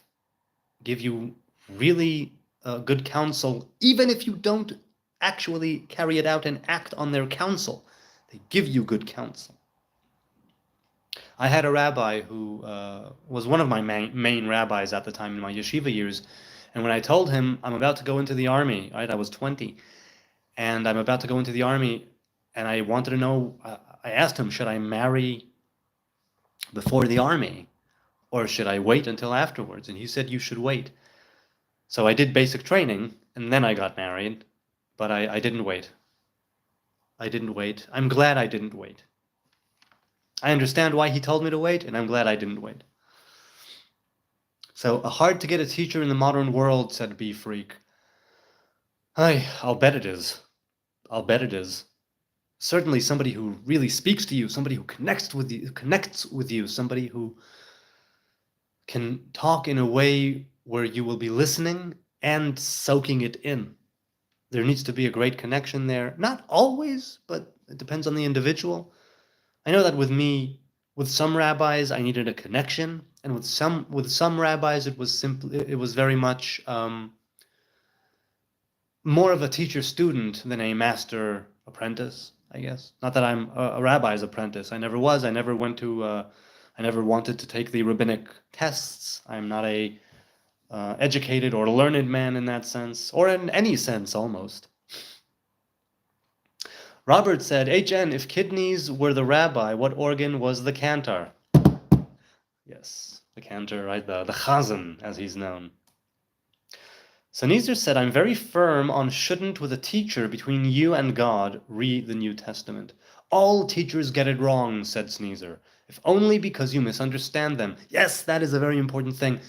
give you really good counsel, even if you don't actually carry it out and act on their counsel. They give you good counsel. I had a rabbi who was one of my main rabbis at the time in my yeshiva years, and when I told him I'm about to go into the army, right, I was 20, and I'm about to go into the army, and I wanted to know, I asked him, should I marry before the army, or should I wait until afterwards? And he said, you should wait. So I did basic training, and then I got married, but I didn't wait. I didn't wait. I'm glad I didn't wait. I understand why he told me to wait, and I'm glad I didn't wait. So, hard to get a teacher in the modern world, said B-Freak. I'll bet it is. I'll bet it is. Certainly somebody who really speaks to you, somebody who connects with you, somebody who can talk in a way where you will be listening and soaking it in. There needs to be a great connection there. Not always, but it depends on the individual. I know that with me, with some rabbis, I needed a connection, and with some rabbis, it was very much more of a teacher-student than a master-apprentice, I guess. Not that I'm a rabbi's apprentice. I never was. I never went to. I never wanted to take the rabbinic tests. I'm not a educated or learned man in that sense, or in any sense almost. Robert said, HN, if kidneys were the rabbi, what organ was the cantor? Yes, the cantor, right? The chazan, as he's known. Sneezer said, I'm very firm on shouldn't with a teacher between you and God read the New Testament. All teachers get it wrong, said Sneezer, if only because you misunderstand them. Yes, that is a very important thing.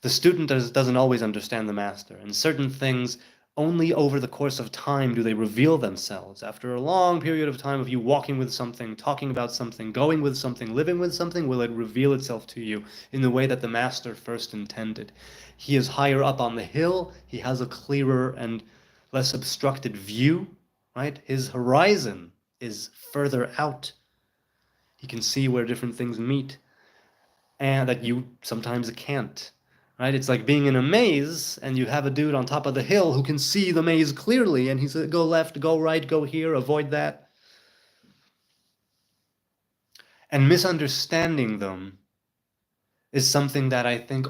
The student doesn't always understand the master, and certain things, only over the course of time do they reveal themselves. After a long period of time of you walking with something, talking about something, going with something, living with something, will it reveal itself to you in the way that the master first intended. He is higher up on the hill, he has a clearer and less obstructed view, right? His horizon is further out. He can see where different things meet. and that you sometimes can't. Right? It's like being in a maze and you have a dude on top of the hill who can see the maze clearly and he says, go left, go right, go here, avoid that. And misunderstanding them is something that I think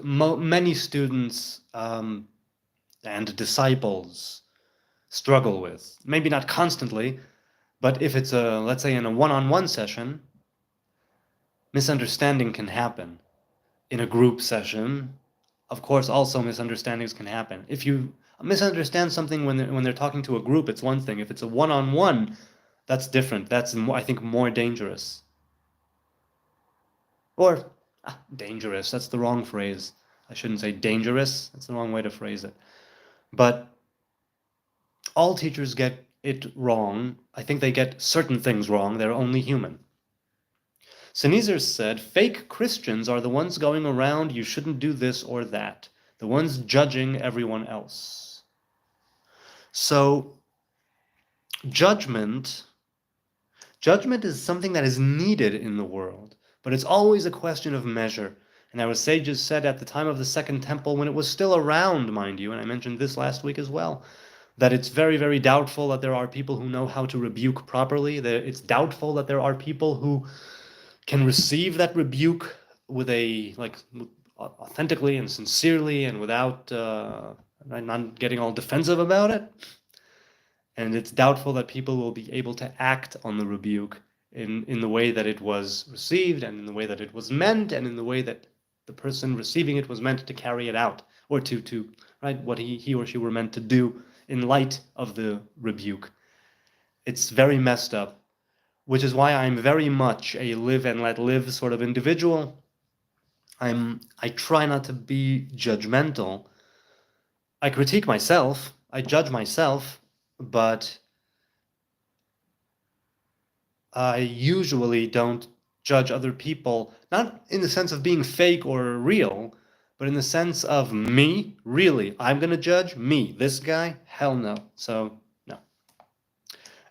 many students and disciples struggle with. Maybe not constantly, but if it's let's say in a one-on-one session, misunderstanding can happen. In a group session, of course, also misunderstandings can happen. If you misunderstand something when they're talking to a group, it's one thing. If it's a one-on-one, that's different. That's I think more dangerous. Or dangerous, that's the wrong phrase. I shouldn't say dangerous. That's the wrong way to phrase it. But all teachers get it wrong. I think they get certain things wrong. They're only human. Sneezer said, fake Christians are the ones going around, you shouldn't do this or that. The ones judging everyone else. So, judgment is something that is needed in the world, but it's always a question of measure. And our sages said at the time of the Second Temple, when it was still around, mind you, and I mentioned this last week as well, that it's very, very doubtful that there are people who know how to rebuke properly. It's doubtful that there are people who can receive that rebuke with authentically and sincerely and without not getting all defensive about it. And it's doubtful that people will be able to act on the rebuke in the way that it was received and in the way that it was meant and in the way that the person receiving it was meant to carry it out or to right, what he or she were meant to do in light of the rebuke. It's very messed up, which is why I'm very much a live and let live sort of individual. I try not to be judgmental. I critique myself, I judge myself, but I usually don't judge other people, not in the sense of being fake or real, but in the sense of me, really. I'm going to judge me. This guy? Hell no. So, no.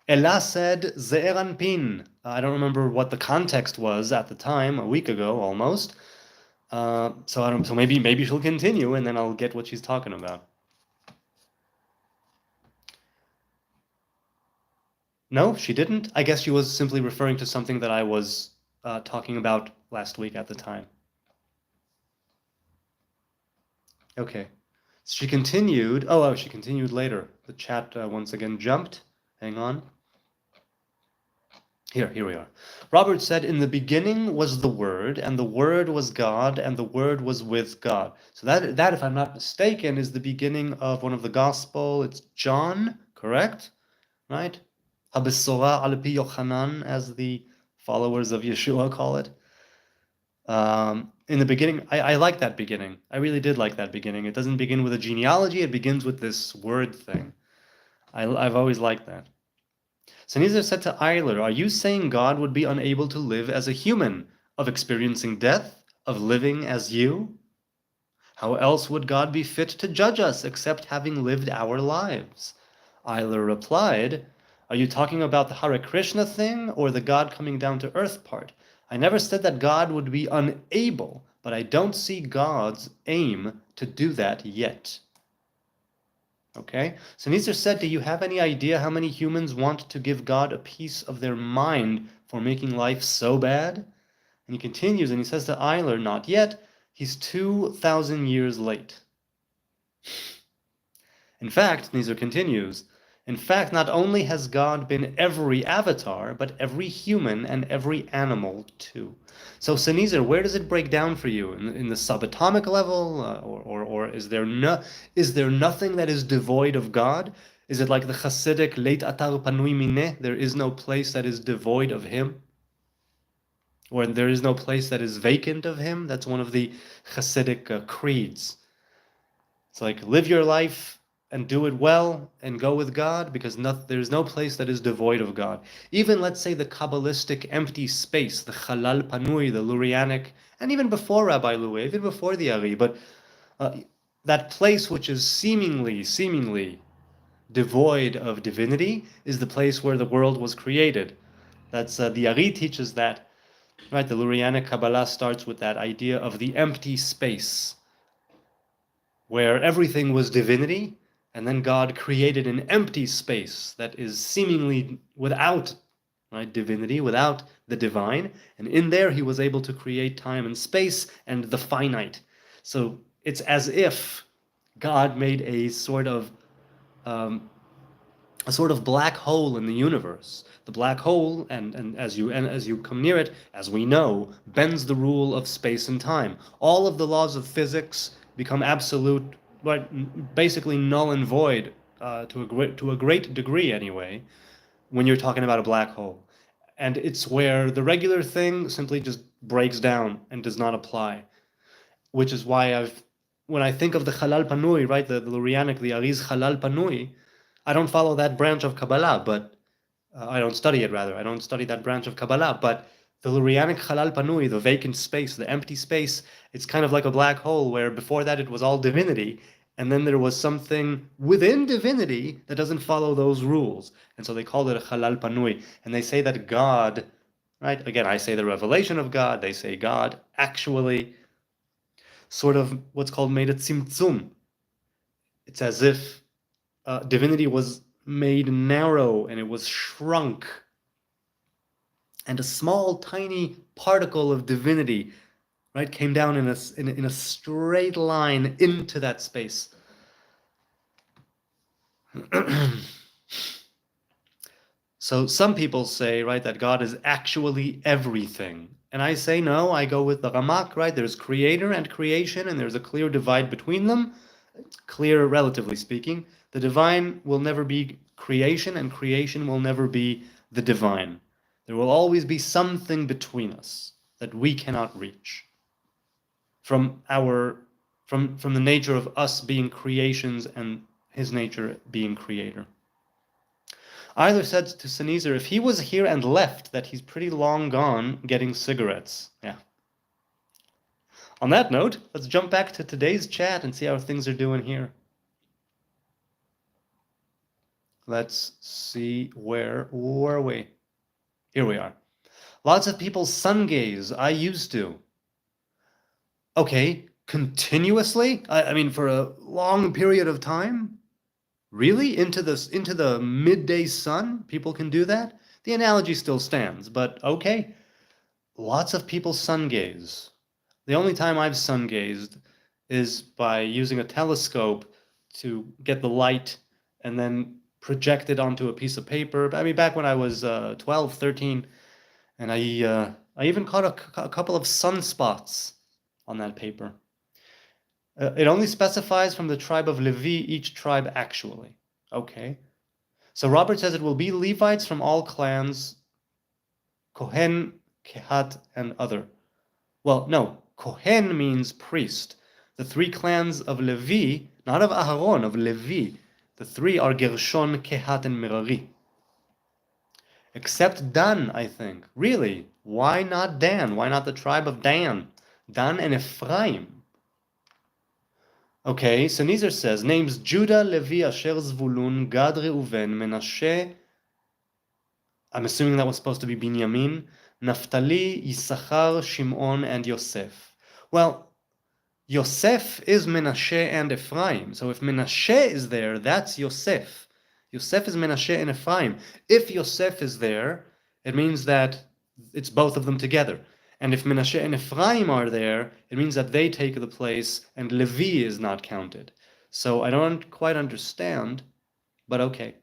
Ella said, Ze'eran Pin. I don't remember what the context was at the time, a week ago almost. So maybe she'll continue and then I'll get what she's talking about. No, she didn't. I guess she was simply referring to something that I was talking about last week at the time. Okay. She continued. Oh, she continued later. The chat once again jumped. Hang on. Here we are. Robert said, in the beginning was the Word, and the Word was God, and the Word was with God. So that, if I'm not mistaken, is the beginning of one of the Gospel. It's John, correct? Right? Habesora al pi Yochanan, as the followers of Yeshua call it. In the beginning, I like that beginning. I really did like that beginning. It doesn't begin with a genealogy, it begins with this word thing. I've always liked that. Sneezer said to Eiler, are you saying God would be unable to live as a human, of experiencing death, of living as you? How else would God be fit to judge us, except having lived our lives? Eiler replied, are you talking about the Hare Krishna thing, or the God coming down to earth part? I never said that God would be unable, but I don't see God's aim to do that yet. Okay, so Nizar said, do you have any idea how many humans want to give God a piece of their mind for making life so bad? And he continues and he says to Eiler, not yet, he's 2,000 years late. In fact, Nizar continues, in fact, not only has God been every avatar, but every human and every animal too. So, Sneezer, where does it break down for you? In the subatomic level, or is there nothing that is devoid of God? Is it like the Hasidic leit atar panui mineh? There is no place that is devoid of Him, or there is no place that is vacant of Him. That's one of the Hasidic creeds. It's like live your life and do it well and go with God, because there's no place that is devoid of God. Even, let's say, the Kabbalistic empty space, the Chalal Panui, the Lurianic, and even before Rabbi Louis, even before the Ari, but that place which is seemingly devoid of divinity is the place where the world was created. That's the Ari teaches that Right, the Lurianic Kabbalah starts with that idea of the empty space, where everything was divinity, and then God created an empty space that is seemingly without, right, divinity, without the divine, and in there he was able to create time and space and the finite. So it's as if God made um, a sort of black hole in the universe. The black hole, and as you come near it, as we know, bends the rule of space and time. All of the laws of physics become absolute, right, basically null and void to a great degree anyway, when you're talking about a black hole. And it's where the regular thing simply just breaks down and does not apply, which is why when I think of the Halal Panui, right, the Lurianic, the Ariz Halal Panui, I don't follow that branch of Kabbalah, but I don't study it rather. I don't study that branch of Kabbalah, but the Lurianic Halal Panui, the vacant space, the empty space, it's kind of like a black hole where before that it was all divinity, and then there was something within divinity that doesn't follow those rules. And so they called it a Halal Panui. And they say that God, right, again, I say the revelation of God, they say God actually sort of what's called made a tzimtzum. It's as if divinity was made narrow and it was shrunk, and a small, tiny particle of divinity, right, came down in a straight line into that space. So some people say, right, that God is actually everything. And I say no, I go with the Ramak, right? There's creator and creation, and there's a clear divide between them. Clear, relatively speaking. The divine will never be creation, and creation will never be the divine. There will always be something between us that we cannot reach. From the nature of us being creations and his nature being creator. Either said to Sneezer, if he was here and left, that he's pretty long gone getting cigarettes. Yeah. On that note, let's jump back to today's chat and see how things are doing here. Let's see, where were we? Here we are. Lots of people sun gaze. I used to. Okay, continuously? I mean, for a long period of time? Really? Into the midday sun? People can do that? The analogy still stands, but okay. Lots of people sun gaze. The only time I've sun gazed is by using a telescope to get the light and then project it onto a piece of paper. I mean, back when I was 12, 13, and I even caught a couple of sunspots on that paper. It only specifies from the tribe of Levi, each tribe actually. Okay. So Robert says it will be Levites from all clans, Kohen, Kehat, and other. Well, no, Kohen means priest. The three clans of Levi, not of Aharon, of Levi, the three are Gershon, Kehat, and Merari. Except Dan, I think. Really? Why not Dan? Why not the tribe of Dan? Dan and Ephraim. Okay, so Nizar says, names Judah, Levi, Asher, Zvulun, Gad, Reuven, Menashe, I'm assuming that was supposed to be Binyamin, Naphtali, Issachar, Shimon, and Yosef. Well, Yosef is Menashe and Ephraim. So if Menashe is there, that's Yosef. Yosef is Menashe and Ephraim. If Yosef is there, it means that it's both of them together. And if Menashe and Ephraim are there, it means that they take the place and Levi is not counted. So I don't quite understand, but okay.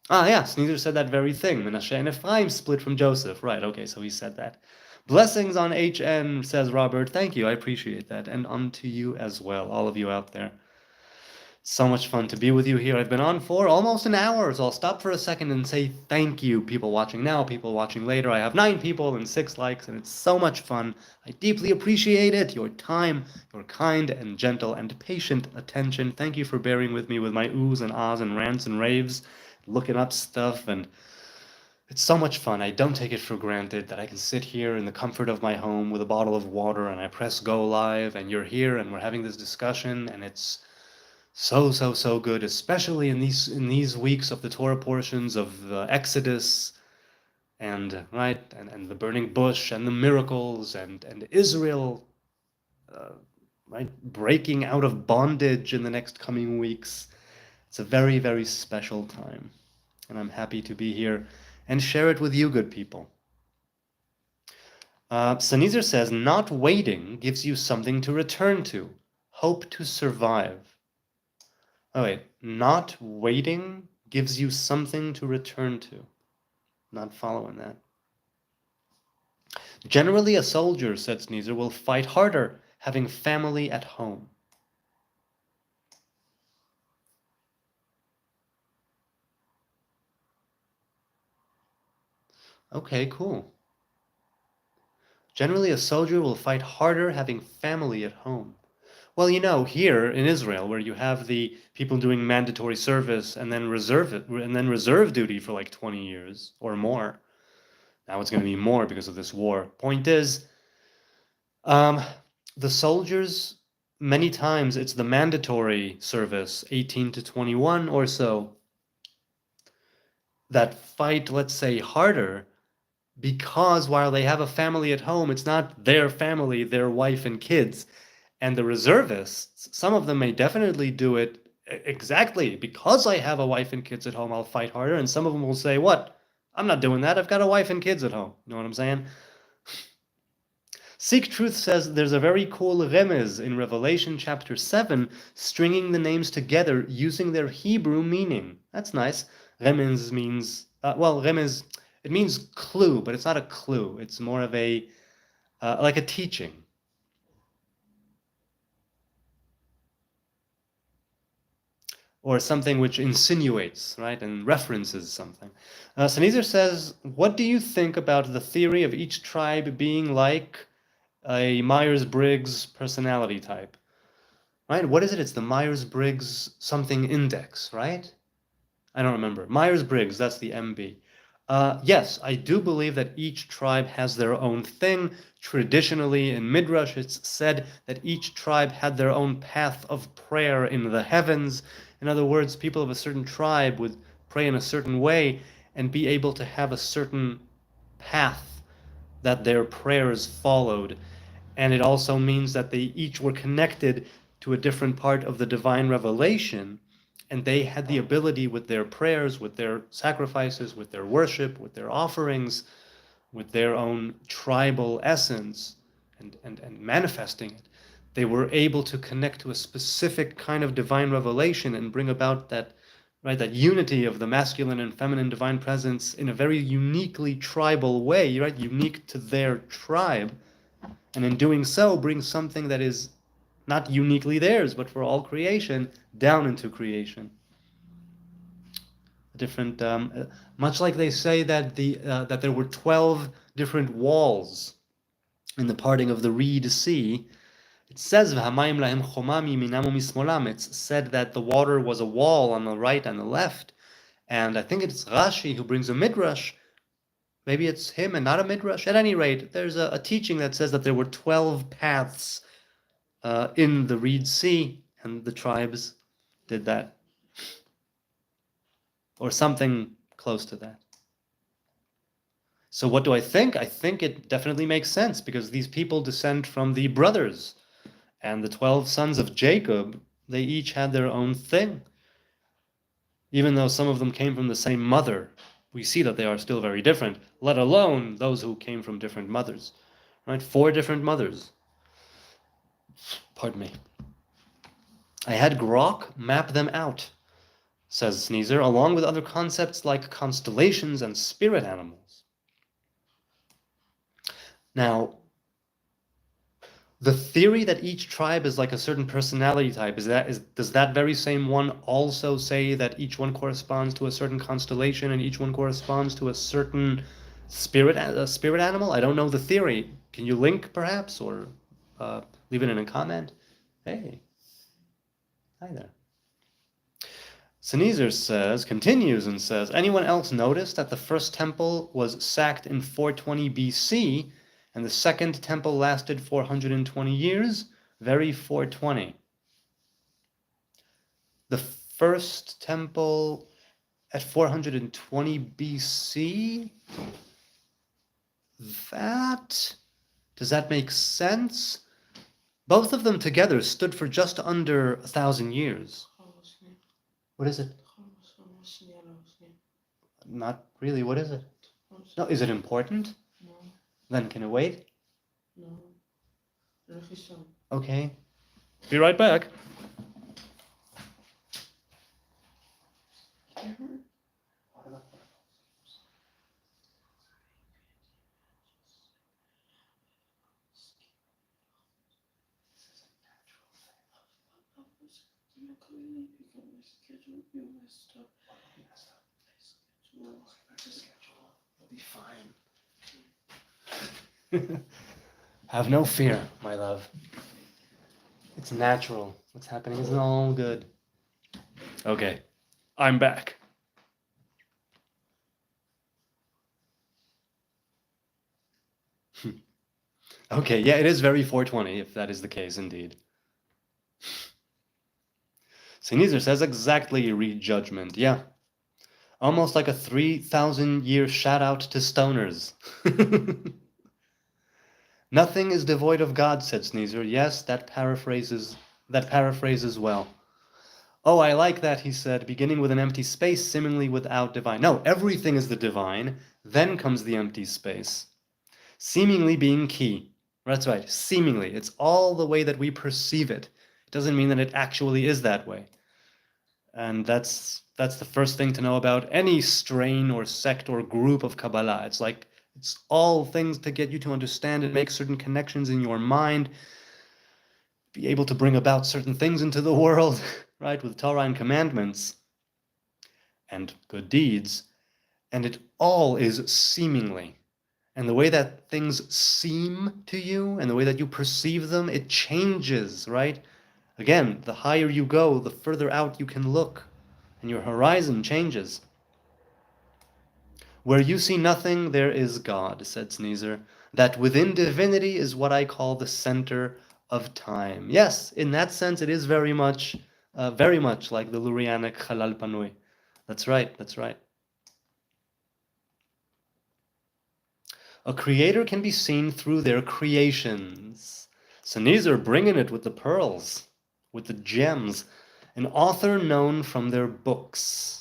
Ah, yes, Sneezer said that very thing. Menashe and Ephraim split from Joseph. Right, okay, so he said that. Blessings on HN, says Robert. Thank you, I appreciate that. And unto you as well, all of you out there. So much fun to be with you here. I've been on for almost an hour, so I'll stop for a second and say thank you, people watching now, people watching later. I have 9 people and 6 likes, and it's so much fun. I deeply appreciate it, your time, your kind and gentle and patient attention. Thank you for bearing with me with my oohs and ahs and rants and raves, looking up stuff, and it's so much fun. I don't take it for granted that I can sit here in the comfort of my home with a bottle of water and I press go live and you're here and we're having this discussion, and it's so good, especially in these weeks of the Torah portions of the Exodus and right, and the burning bush and the miracles and Israel, right, breaking out of bondage in the next coming weeks. It's a very, very special time, and I'm happy to be here and share it with you, good people. Sneezer says, not waiting gives you something to return to, hope to survive. Oh wait, not waiting gives you something to return to. Not following that. Generally, a soldier, said Sneezer, will fight harder having family at home. Okay, cool. Generally, a soldier will fight harder having family at home. Well, you know, here in Israel, where you have the people doing mandatory service and then reserve duty for like 20 years or more. Now it's going to be more because of this war. Point is, the soldiers, many times it's the mandatory service, 18 to 21 or so, that fight, let's say, harder because while they have a family at home, it's not their family, their wife and kids. And the reservists, some of them may definitely do it exactly because I have a wife and kids at home, I'll fight harder. And some of them will say, what? I'm not doing that. I've got a wife and kids at home. You know what I'm saying? Seek Truth says there's a very cool remez in Revelation chapter 7, stringing the names together using their Hebrew meaning. That's nice. Remez means, remez, it means clue, but it's not a clue. It's more of a, like a teaching. Or something which insinuates, right, and references something. Sneezer says, what do you think about the theory of each tribe being like a Myers-Briggs personality type? Right? What is it? It's the Myers-Briggs something index, right? I don't remember. Myers-Briggs, that's the MB. Yes, I do believe that each tribe has their own thing. Traditionally, in Midrash, it's said that each tribe had their own path of prayer in the heavens. In other words, people of a certain tribe would pray in a certain way and be able to have a certain path that their prayers followed. And it also means that they each were connected to a different part of the divine revelation, and they had the ability with their prayers, with their sacrifices, with their worship, with their offerings, with their own tribal essence and manifesting it. They were able to connect to a specific kind of divine revelation and bring about that, right, that unity of the masculine and feminine divine presence in a very uniquely tribal way, right, unique to their tribe. And in doing so, bring something that is not uniquely theirs, but for all creation, down into creation. Different, much like they say that that there were 12 different walls in the parting of the Reed Sea. It says it's said that the water was a wall on the right and the left. And I think it's Rashi who brings a midrash. Maybe it's him and not a midrash. At any rate, there's a teaching that says that there were 12 paths in the Reed Sea, and the tribes did that. Or something close to that. So what do I think? I think it definitely makes sense because these people descend from the brothers. And the 12 sons of Jacob, they each had their own thing. Even though some of them came from the same mother, we see that they are still very different, let alone those who came from different mothers. Right? 4 different mothers. Pardon me. I had Grok map them out, says Sneezer, along with other concepts like constellations and spirit animals. Now, the theory that each tribe is like a certain personality type, does that very same one also say that each one corresponds to a certain constellation and each one corresponds to a certain spirit animal? I don't know the theory. Can you link perhaps or leave it in a comment? Hey, hi there. Sneezer continues and says, anyone else notice that the first temple was sacked in 420 BC and the second temple lasted 420 years? Very 420. The first temple at 420 BC? That... Does that make sense? Both of them together stood for just under 1,000 years. What is it? Not really. What is it? No, is it important? No. Then can it wait? No. Okay. Be right back. Be fine. Have no fear, my love. It's natural. What's happening is all good. Okay, I'm back. Okay, yeah, it is very 420, if that is the case, indeed. Sneezer says exactly read judgment. Yeah. Almost like a 3,000-year shout-out to stoners. Nothing is devoid of God, said Sneezer. Yes, that paraphrases well. Oh, I like that, he said, beginning with an empty space, seemingly without divine. No, everything is the divine, then comes the empty space. Seemingly being key. That's right, seemingly. It's all the way that we perceive it. It doesn't mean that it actually is that way. And that's the first thing to know about any strain or sect or group of Kabbalah. It's like, it's all things to get you to understand and make certain connections in your mind, be able to bring about certain things into the world, right, with Torah and commandments and good deeds. And it all is seemingly. And the way that things seem to you and the way that you perceive them, it changes, right? Again, the higher you go, the further out you can look, and your horizon changes. Where you see nothing, there is God, said Sneezer. That within divinity is what I call the center of time. Yes, in that sense, it is very much like the Lurianic Halal Panui. That's right, that's right. A creator can be seen through their creations. Sneezer bringing it with the pearls, with the gems. An author known from their books.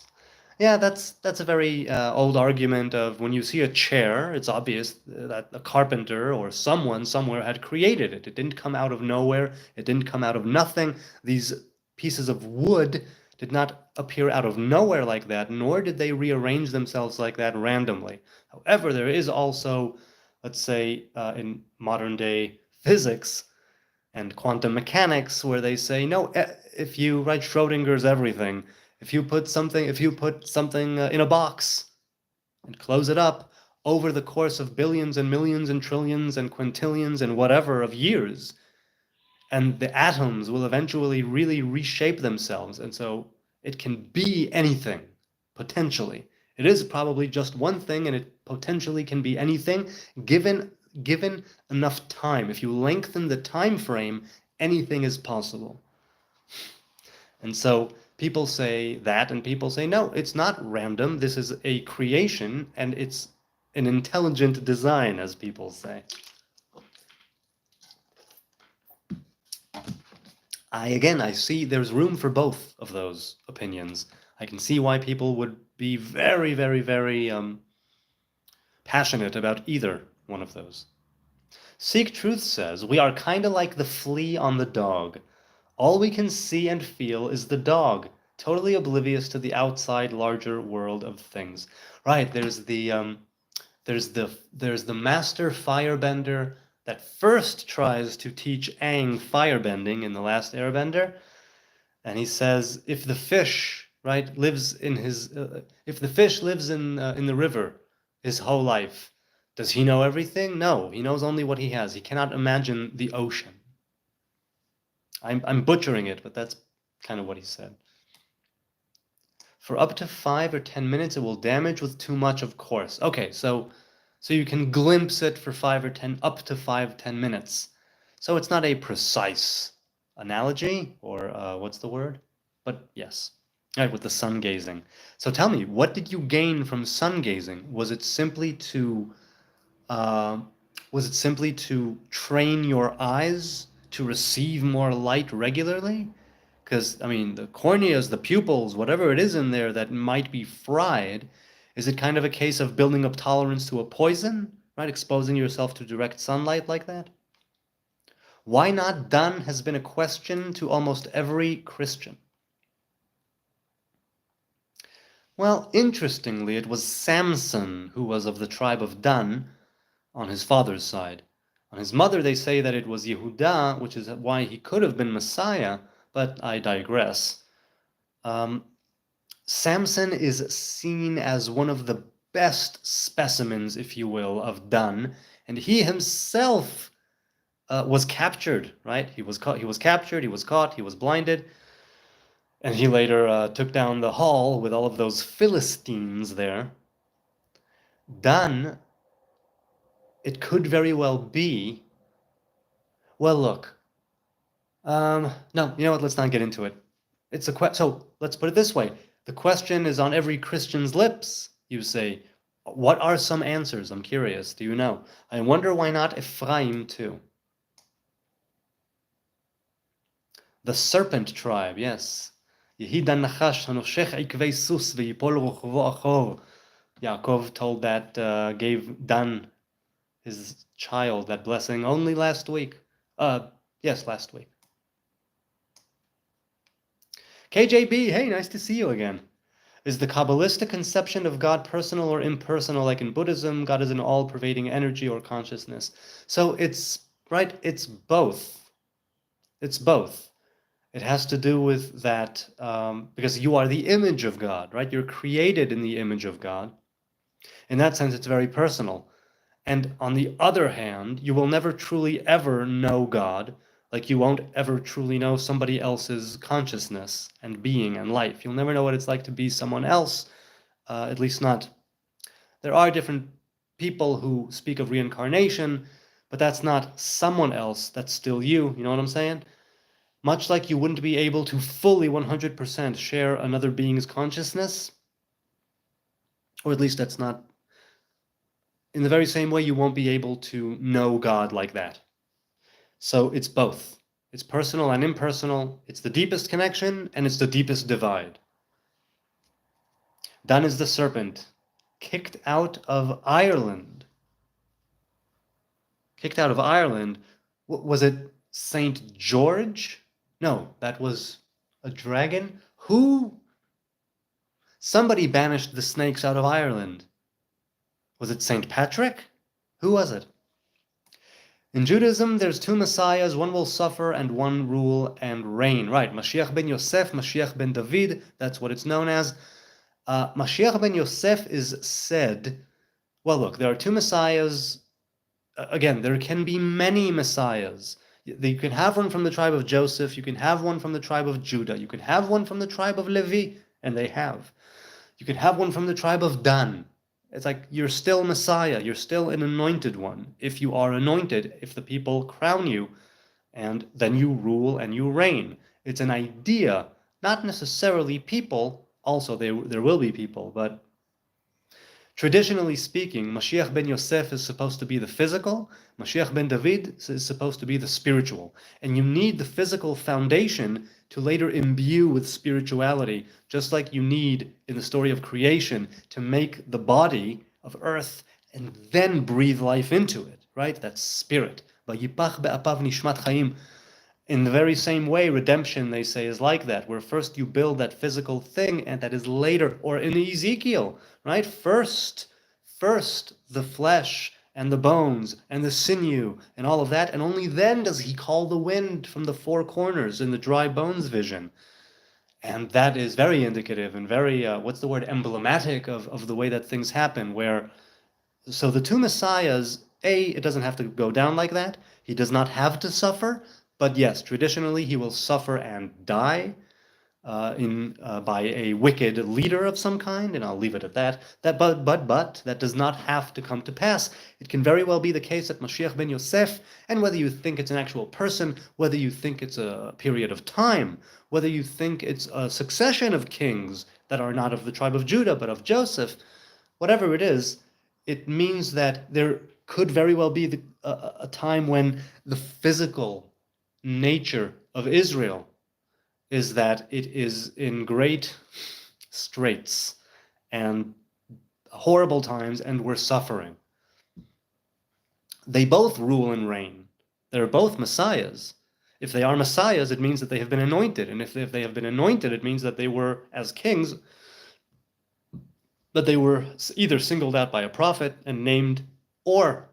Yeah, that's a very old argument of when you see a chair, it's obvious that a carpenter or someone somewhere had created it. It didn't come out of nowhere. It didn't come out of nothing. These pieces of wood did not appear out of nowhere like that, nor did they rearrange themselves like that randomly. However, there is also, let's say, in modern day physics and quantum mechanics, where they say, no, if you write Schrodinger's everything, if you put something in a box and close it up over the course of billions and millions and trillions and quintillions and whatever of years, and the atoms will eventually really reshape themselves, and so it can be anything, potentially. It is probably just one thing, and it potentially can be anything, given enough time. If you lengthen the time frame, anything is possible. And so people say that, and people say, no, it's not random. This is a creation, and it's an intelligent design, as people say. I see there's room for both of those opinions. I can see why people would be very, very, very passionate about either one of those. Seek Truth says, we are kind of like the flea on the dog. All we can see and feel is the dog, totally oblivious to the outside larger world of things. Right, there's the master firebender that first tries to teach Aang firebending in The Last Airbender, and he says if the fish, right, lives in the river his whole life, does he know everything? No, he knows only what he has. He cannot imagine the ocean. I'm butchering it, but that's kind of what he said. For up to 5 or 10 minutes, it will damage with too much, of course. Okay, so you can glimpse it for 5 or 10, up to 5-10 minutes. So it's not a precise analogy, or what's the word? But yes, right, with the sun gazing. So tell me, what did you gain from sun gazing? Was it simply to Uh, was it simply to train your eyes to receive more light regularly? Because, I mean, the corneas, the pupils, whatever it is in there that might be fried, is it kind of a case of building up tolerance to a poison, right? Exposing yourself to direct sunlight like that? Why not done has been a question to almost every Christian. Well, interestingly, it was Samson who was of the tribe of Dan on his father's side. On his mother, they say that it was Yehuda, which is why he could have been Messiah, but I digress. Um, Samson is seen as one of the best specimens, if you will, of Dan, and he himself was captured, right? He was captured, he was caught, he was blinded, and he later took down the hall with all of those Philistines there. Dan, it could very well be. Well, look. No, you know what? Let's not get into it. It's a so let's put it this way: the question is on every Christian's lips. You say, "What are some answers?" I'm curious. Do you know? I wonder why not Ephraim too. The serpent tribe, yes. Yaakov told that, gave Dan, his child, that blessing only last week. Yes, last week. KJB, hey, nice to see you again. Is the Kabbalistic conception of God personal or impersonal, like in Buddhism? God is an all-pervading energy or consciousness. So it's, right, it's both. It's both. It has to do with that, because you are the image of God, right? You're created in the image of God. In that sense, it's very personal. And on the other hand, you will never truly ever know God, like you won't ever truly know somebody else's consciousness and being and life. You'll never know what it's like to be someone else, at least not. There are different people who speak of reincarnation, but that's not someone else, that's still you. You know what I'm saying? Much like you wouldn't be able to fully 100% share another being's consciousness, or at least that's not, in the very same way you won't be able to know God like that. So it's both. It's personal and impersonal. It's the deepest connection and it's the deepest divide. Dan is the serpent, kicked out of Ireland. Kicked out of Ireland. Was it Saint George? No, that was a dragon. Who? Somebody banished the snakes out of Ireland. Was it Saint Patrick? Who was it? In Judaism, there's two messiahs. One will suffer and one rule and reign. Right, Mashiach ben Yosef, Mashiach ben David. That's what it's known as. Mashiach ben Yosef is said, well, look, there are two messiahs. Again, there can be many messiahs. You can have one from the tribe of Joseph. You can have one from the tribe of Judah. You can have one from the tribe of Levi, and they have. You can have one from the tribe of Dan. It's like you're still Messiah. You're still an anointed one. If you are anointed, if the people crown you, and then you rule and you reign. It's an idea, not necessarily people. Also, there will be people, but traditionally speaking, Mashiach ben Yosef is supposed to be the physical, Mashiach ben David is supposed to be the spiritual. And you need the physical foundation to later imbue with spirituality, just like you need in the story of creation to make the body of earth and then breathe life into it, right? That's spirit. Vayipach be'apav nishmat chaim. In the very same way, redemption, they say, is like that, where first you build that physical thing, and that is later, or in Ezekiel, right? First the flesh and the bones and the sinew and all of that, and only then does he call the wind from the four corners in the dry bones vision. And that is very indicative and very, emblematic of the way that things happen, where, so the two messiahs, it doesn't have to go down like that. He does not have to suffer. But yes, traditionally he will suffer and die by a wicked leader of some kind, and I'll leave it at that. But that does not have to come to pass. It can very well be the case that Mashiach ben Yosef, and whether you think it's an actual person, whether you think it's a period of time, whether you think it's a succession of kings that are not of the tribe of Judah but of Joseph, whatever it is, it means that there could very well be a time when the physical nature of Israel is that it is in great straits and horrible times, and we're suffering. They both rule and reign. They're both messiahs. If they are messiahs, it means that they have been anointed. And if they have been anointed, it means that they were, as kings, that they were either singled out by a prophet and named, or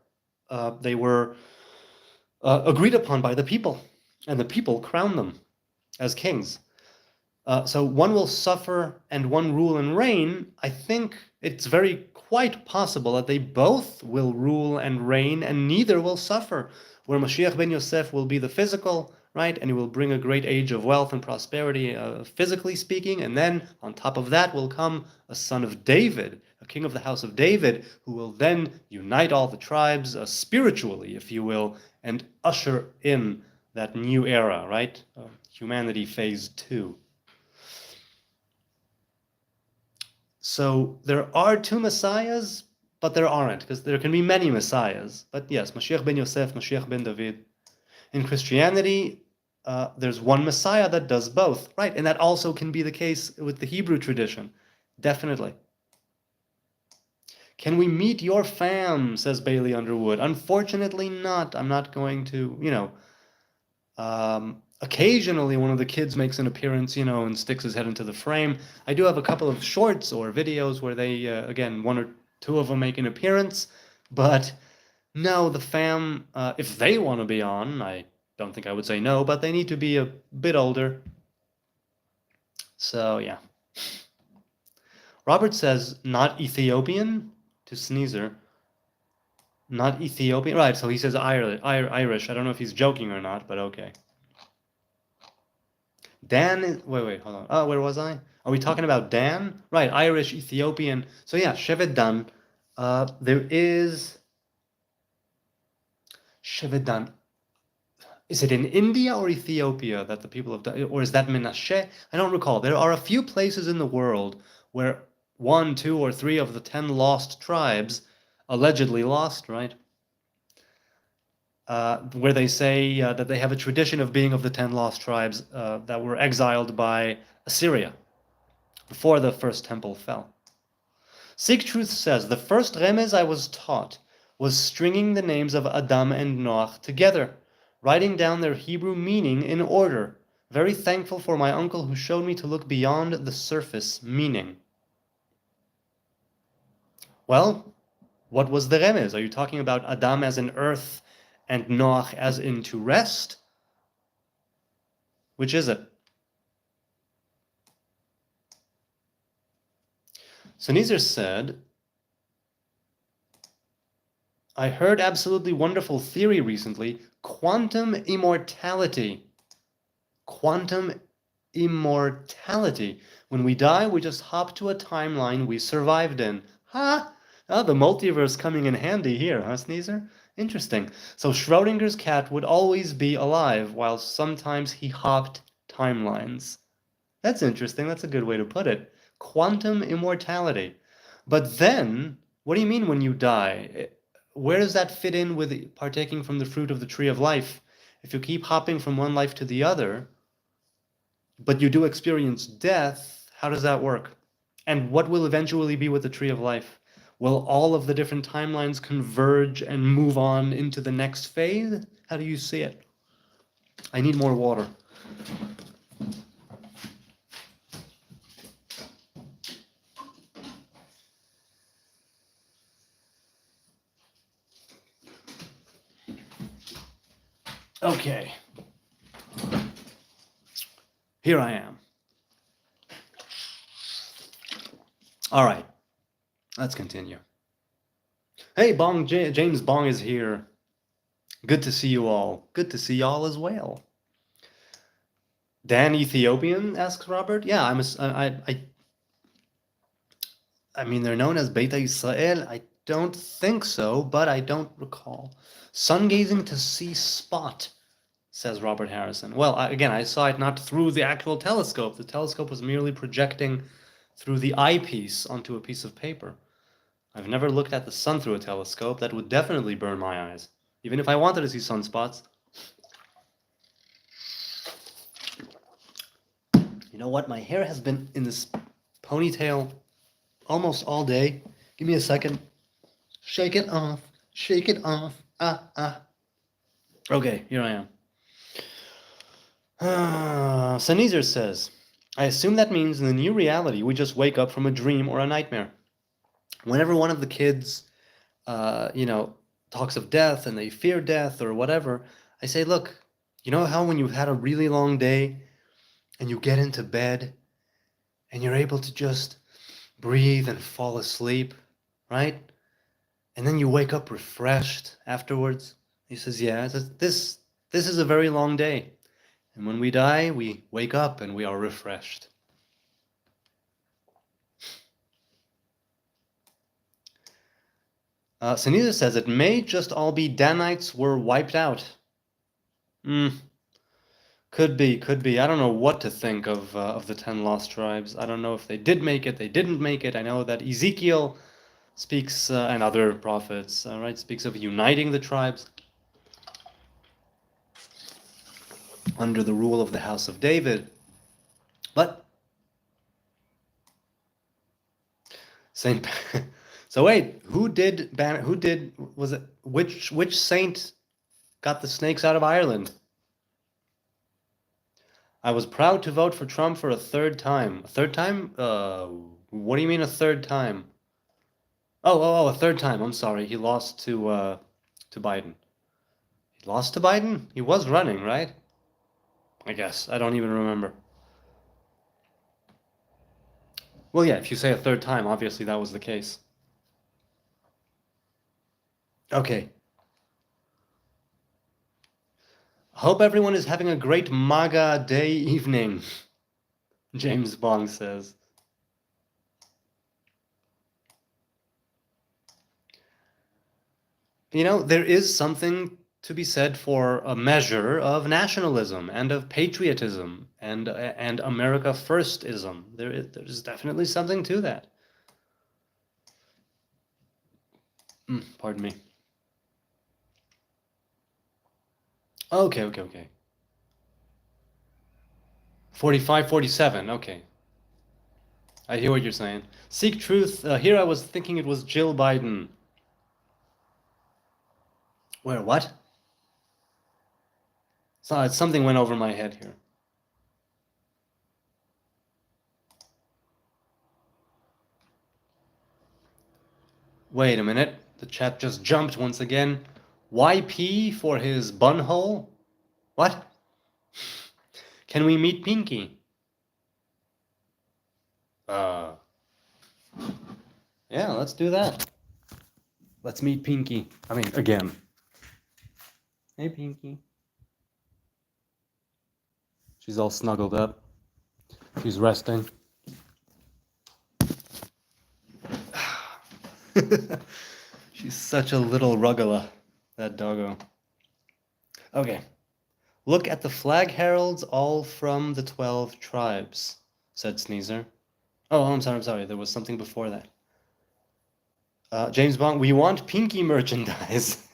they were agreed upon by the people, and the people crowned them as kings. So one will suffer and one rule and reign. I think it's very quite possible that they both will rule and reign, and neither will suffer. Where Mashiach ben Yosef will be the physical, right, and he will bring a great age of wealth and prosperity, physically speaking, and then on top of that will come a son of David, a king of the house of David, who will then unite all the tribes spiritually, if you will, and usher in that new era, right? Humanity phase 2. So there are two messiahs, but there aren't, because there can be many messiahs. But yes, Mashiach ben Yosef, Mashiach ben David. In Christianity, there's one messiah that does both, right? And that also can be the case with the Hebrew tradition, definitely. Can we meet your fam, says Bailey Underwood. Unfortunately not. I'm not going to, occasionally one of the kids makes an appearance, and sticks his head into the frame. I do have a couple of shorts or videos where they, again, one or two of them make an appearance. But no, the fam, if they want to be on, I don't think I would say no, but they need to be a bit older. So, yeah. Robert says, not Ethiopian to Sneezer. Not Ethiopian. Right, so he says Irish. I don't know if he's joking or not, but okay. Dan is, wait, hold on. Oh, where was I? Are we talking about Dan? Right, Irish, Ethiopian. So yeah, Shevet Dan. There is Shevet Dan. Is it in India or Ethiopia that the people have done, or is that Menashe? I don't recall. There are a few places in the world where 1, 2, or 3 of the 10 lost tribes, allegedly lost, right? Where they say that they have a tradition of being of the 10 lost tribes that were exiled by Assyria before the first temple fell. Seek Truth says, the first remez I was taught was stringing the names of Adam and Noach together, writing down their Hebrew meaning in order. Very thankful for my uncle who showed me to look beyond the surface meaning. Well, what was the remez? Are you talking about Adam as in earth and Noach as in to rest? Which is it? So Nizar said, I heard absolutely wonderful theory recently, quantum immortality. Quantum immortality. When we die, we just hop to a timeline we survived in. Ha! Oh, the multiverse coming in handy here, huh, Sneezer? Interesting. So Schrodinger's cat would always be alive, while sometimes he hopped timelines. That's interesting. That's a good way to put it. Quantum immortality. But then, what do you mean when you die? Where does that fit in with partaking from the fruit of the tree of life? If you keep hopping from one life to the other, but you do experience death, how does that work? And what will eventually be with the tree of life? Will all of the different timelines converge and move on into the next phase? How do you see it? I need more water. Okay. Here I am. All right. Let's continue. Hey, James Bong is here. Good to see you all. Good to see y'all as well. Dan Ethiopian, asks Robert. Yeah, I mean, they're known as Beta Israel. I don't think so, but I don't recall. Sun gazing to see spot, says Robert Harrison. Well, again, I saw it not through the actual telescope. The telescope was merely projecting through the eyepiece onto a piece of paper. I've never looked at the sun through a telescope. That would definitely burn my eyes, even if I wanted to see sunspots. You know what? My hair has been in this ponytail almost all day. Give me a second. Shake it off. Shake it off. Ah, ah. Okay, here I am. Sneezer says, I assume that means in the new reality we just wake up from a dream or a nightmare. Whenever one of the kids, talks of death and they fear death or whatever, I say, look, you know how when you've had a really long day and you get into bed and you're able to just breathe and fall asleep, right? And then you wake up refreshed afterwards. He says, yeah, this is a very long day. And when we die, we wake up and we are refreshed. Sunita says it may just all be Danites were wiped out. Could be. I don't know what to think of the 10 lost tribes. I don't know if they did make it, they didn't make it. I know that Ezekiel speaks, and other prophets, right, speaks of uniting the tribes under the rule of the house of David. But Saint So wait, was it which saint got the snakes out of Ireland? I was proud to vote for Trump for a third time. A third time? What do you mean a third time? Oh, a third time. I'm sorry. He lost to Biden. He lost to Biden? He was running, right? I guess. I don't even remember. Well, yeah, if you say a third time, obviously that was the case. Okay. Hope everyone is having a great MAGA day evening, James Bong says. You know, there is something to be said for a measure of nationalism and of patriotism and America firstism. There's definitely something to that. Pardon me. Okay. 45, 47, okay. I hear what you're saying. Seek truth. Here I was thinking it was Jill Biden. Where, what? Something went over my head here. Wait a minute. The chat just jumped once again. YP for his bunhole? What? Can we meet Pinky? Yeah, let's do that. Let's meet Pinky. I mean, again. Hey, Pinky. She's all snuggled up. She's resting. She's such a little ruggala, that doggo. Okay. Look at the flag heralds, all from the 12 tribes, said Sneezer. Oh, I'm sorry. There was something before that. James Bond, we want Pinky merchandise.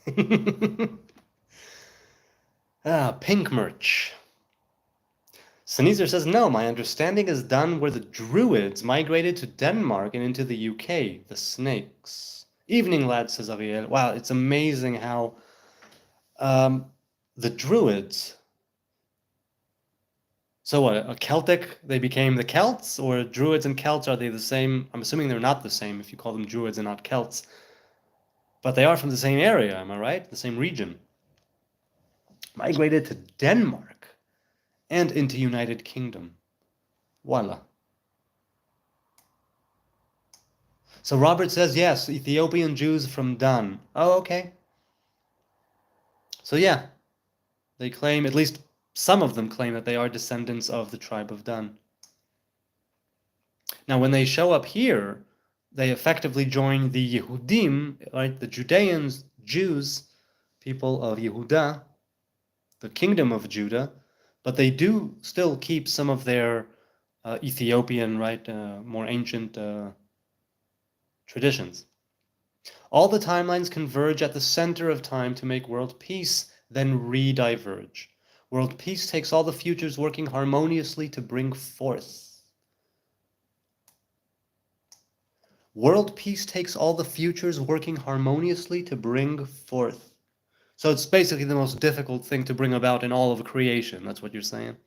Pink merch. Sneezer says, no, my understanding is done where the Druids migrated to Denmark and into the UK, the snakes. Evening, lad, says Aviel. Wow, it's amazing how the Druids... So what, a Celtic, they became the Celts? Or Druids and Celts, are they the same? I'm assuming they're not the same if you call them Druids and not Celts. But they are from the same area, am I right? The same region. Migrated to Denmark and into United Kingdom. Voila. So Robert says, yes, Ethiopian Jews from Dan. Oh, okay. So yeah, they claim, at least some of them claim, that they are descendants of the tribe of Dan. Now, when they show up here, they effectively join the Yehudim, right? The Judeans, Jews, people of Yehuda, the kingdom of Judah, but they do still keep some of their Ethiopian, right, more ancient traditions. All the timelines converge at the center of time to make world peace, then re-diverge. World peace takes all the futures working harmoniously to bring forth. World peace takes all the futures working harmoniously to bring forth. So it's basically the most difficult thing to bring about in all of creation. That's what you're saying.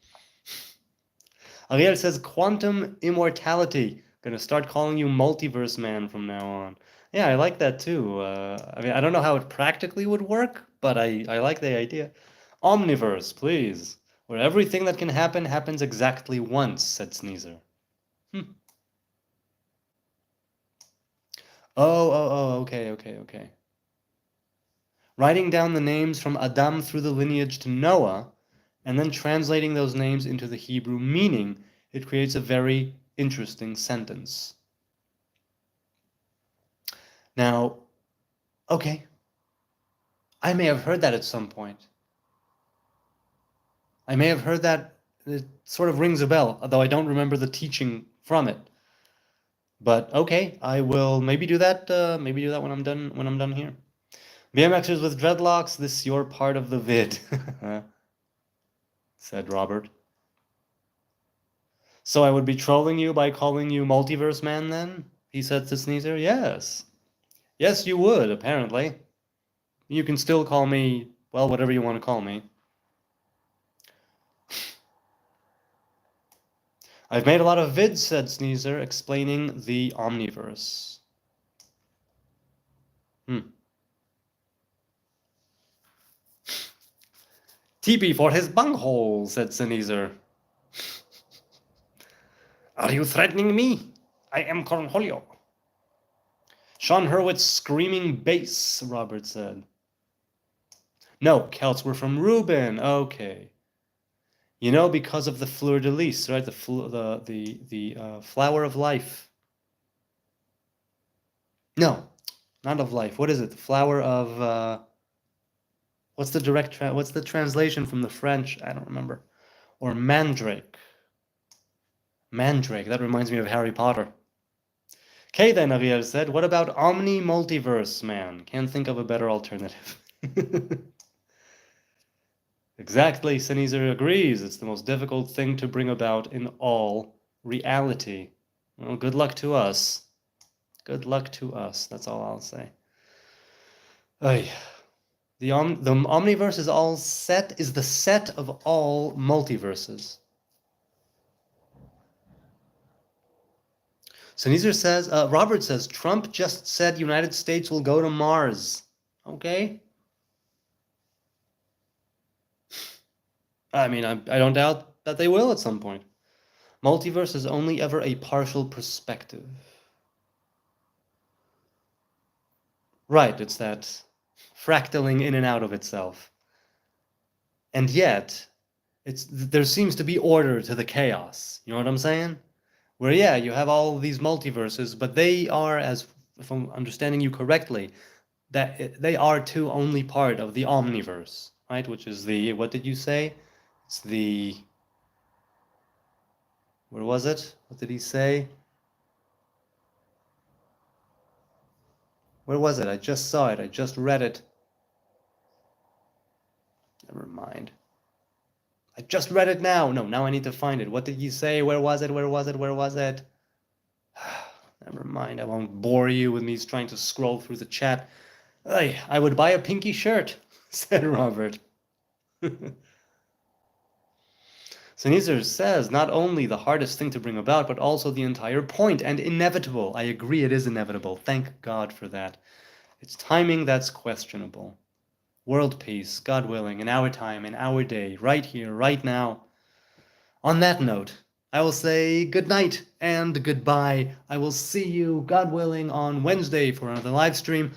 Ariel says quantum immortality. Gonna start calling you multiverse man from now on. Yeah, I like that too. I mean, I don't know how it practically would work, but I like the idea. Omniverse, please. Where everything that can happen happens exactly once, said Sneezer. Okay. Writing down the names from Adam through the lineage to Noah, and then translating those names into the Hebrew meaning, it creates a very interesting sentence. Now, okay, I may have heard that at some point. I may have heard that. It sort of rings a bell, although I don't remember the teaching from it. But okay, I will maybe do that. Maybe do that when I'm done. When I'm done here. BMXers with dreadlocks, this is your part of the vid, said Robert. So I would be trolling you by calling you Multiverse Man then? He said to Sneezer. Yes. Yes, you would, apparently. You can still call me, well, whatever you want to call me. I've made a lot of vids, said Sneezer, explaining the Omniverse. TP for his bunghole, said Sneezer. Are you threatening me? I am Cornholio. Sean Hurwitz screaming bass, Robert said. No, Celts were from Reuben. Okay. You know, because of the fleur-de-lis, right? The flower of life. No, not of life. What is it? The flower of what's the translation from the French? I don't remember. Or mandrake. Mandrake. That reminds me of Harry Potter. Okay, then, Ariel said. What about omni-multiverse, man? Can't think of a better alternative. Exactly, Sneezer agrees. It's the most difficult thing to bring about in all reality. Well, good luck to us. Good luck to us. That's all I'll say. Ay. The omniverse is the set of all multiverses. Sneezer says, Robert says, Trump just said United States will go to Mars. Okay. I mean, I don't doubt that they will at some point. Multiverse is only ever a partial perspective. Right, it's that fractaling in and out of itself. And yet, there seems to be order to the chaos. You know what I'm saying? Where, yeah, you have all of these multiverses, but they are, as if I'm understanding you correctly, that they are too only part of the omniverse, right? Which is the, what did you say? It's the, where was it? What did he say? Where was it? I just saw it. I just read it. Never mind. I just read it now. No, now I need to find it. What did you say? Where was it? Where was it? Where was it? Never mind. I won't bore you with me trying to scroll through the chat. I would buy a pinky shirt, said Robert. Sneezer says, not only the hardest thing to bring about, but also the entire point, and inevitable. I agree, it is inevitable. Thank God for that. It's timing that's questionable. World peace, God willing, in our time, in our day, right here, right now. On that note, I will say good night and goodbye. I will see you, God willing, on Wednesday for another live stream.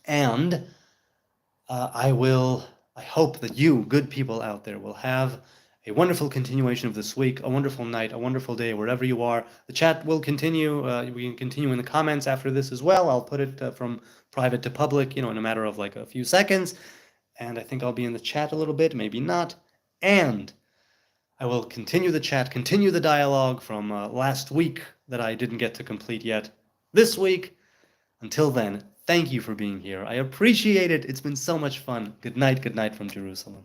And I hope that you, good people out there, will have a wonderful continuation of this week, a wonderful night, a wonderful day, wherever you are. The chat will continue. We can continue in the comments after this as well. I'll put it from private to public, in a matter of like a few seconds. And I think I'll be in the chat a little bit, maybe not. And I will continue the chat, continue the dialogue from last week that I didn't get to complete yet. this week. Until then, thank you for being here. I appreciate it. It's been so much fun. Good night from Jerusalem.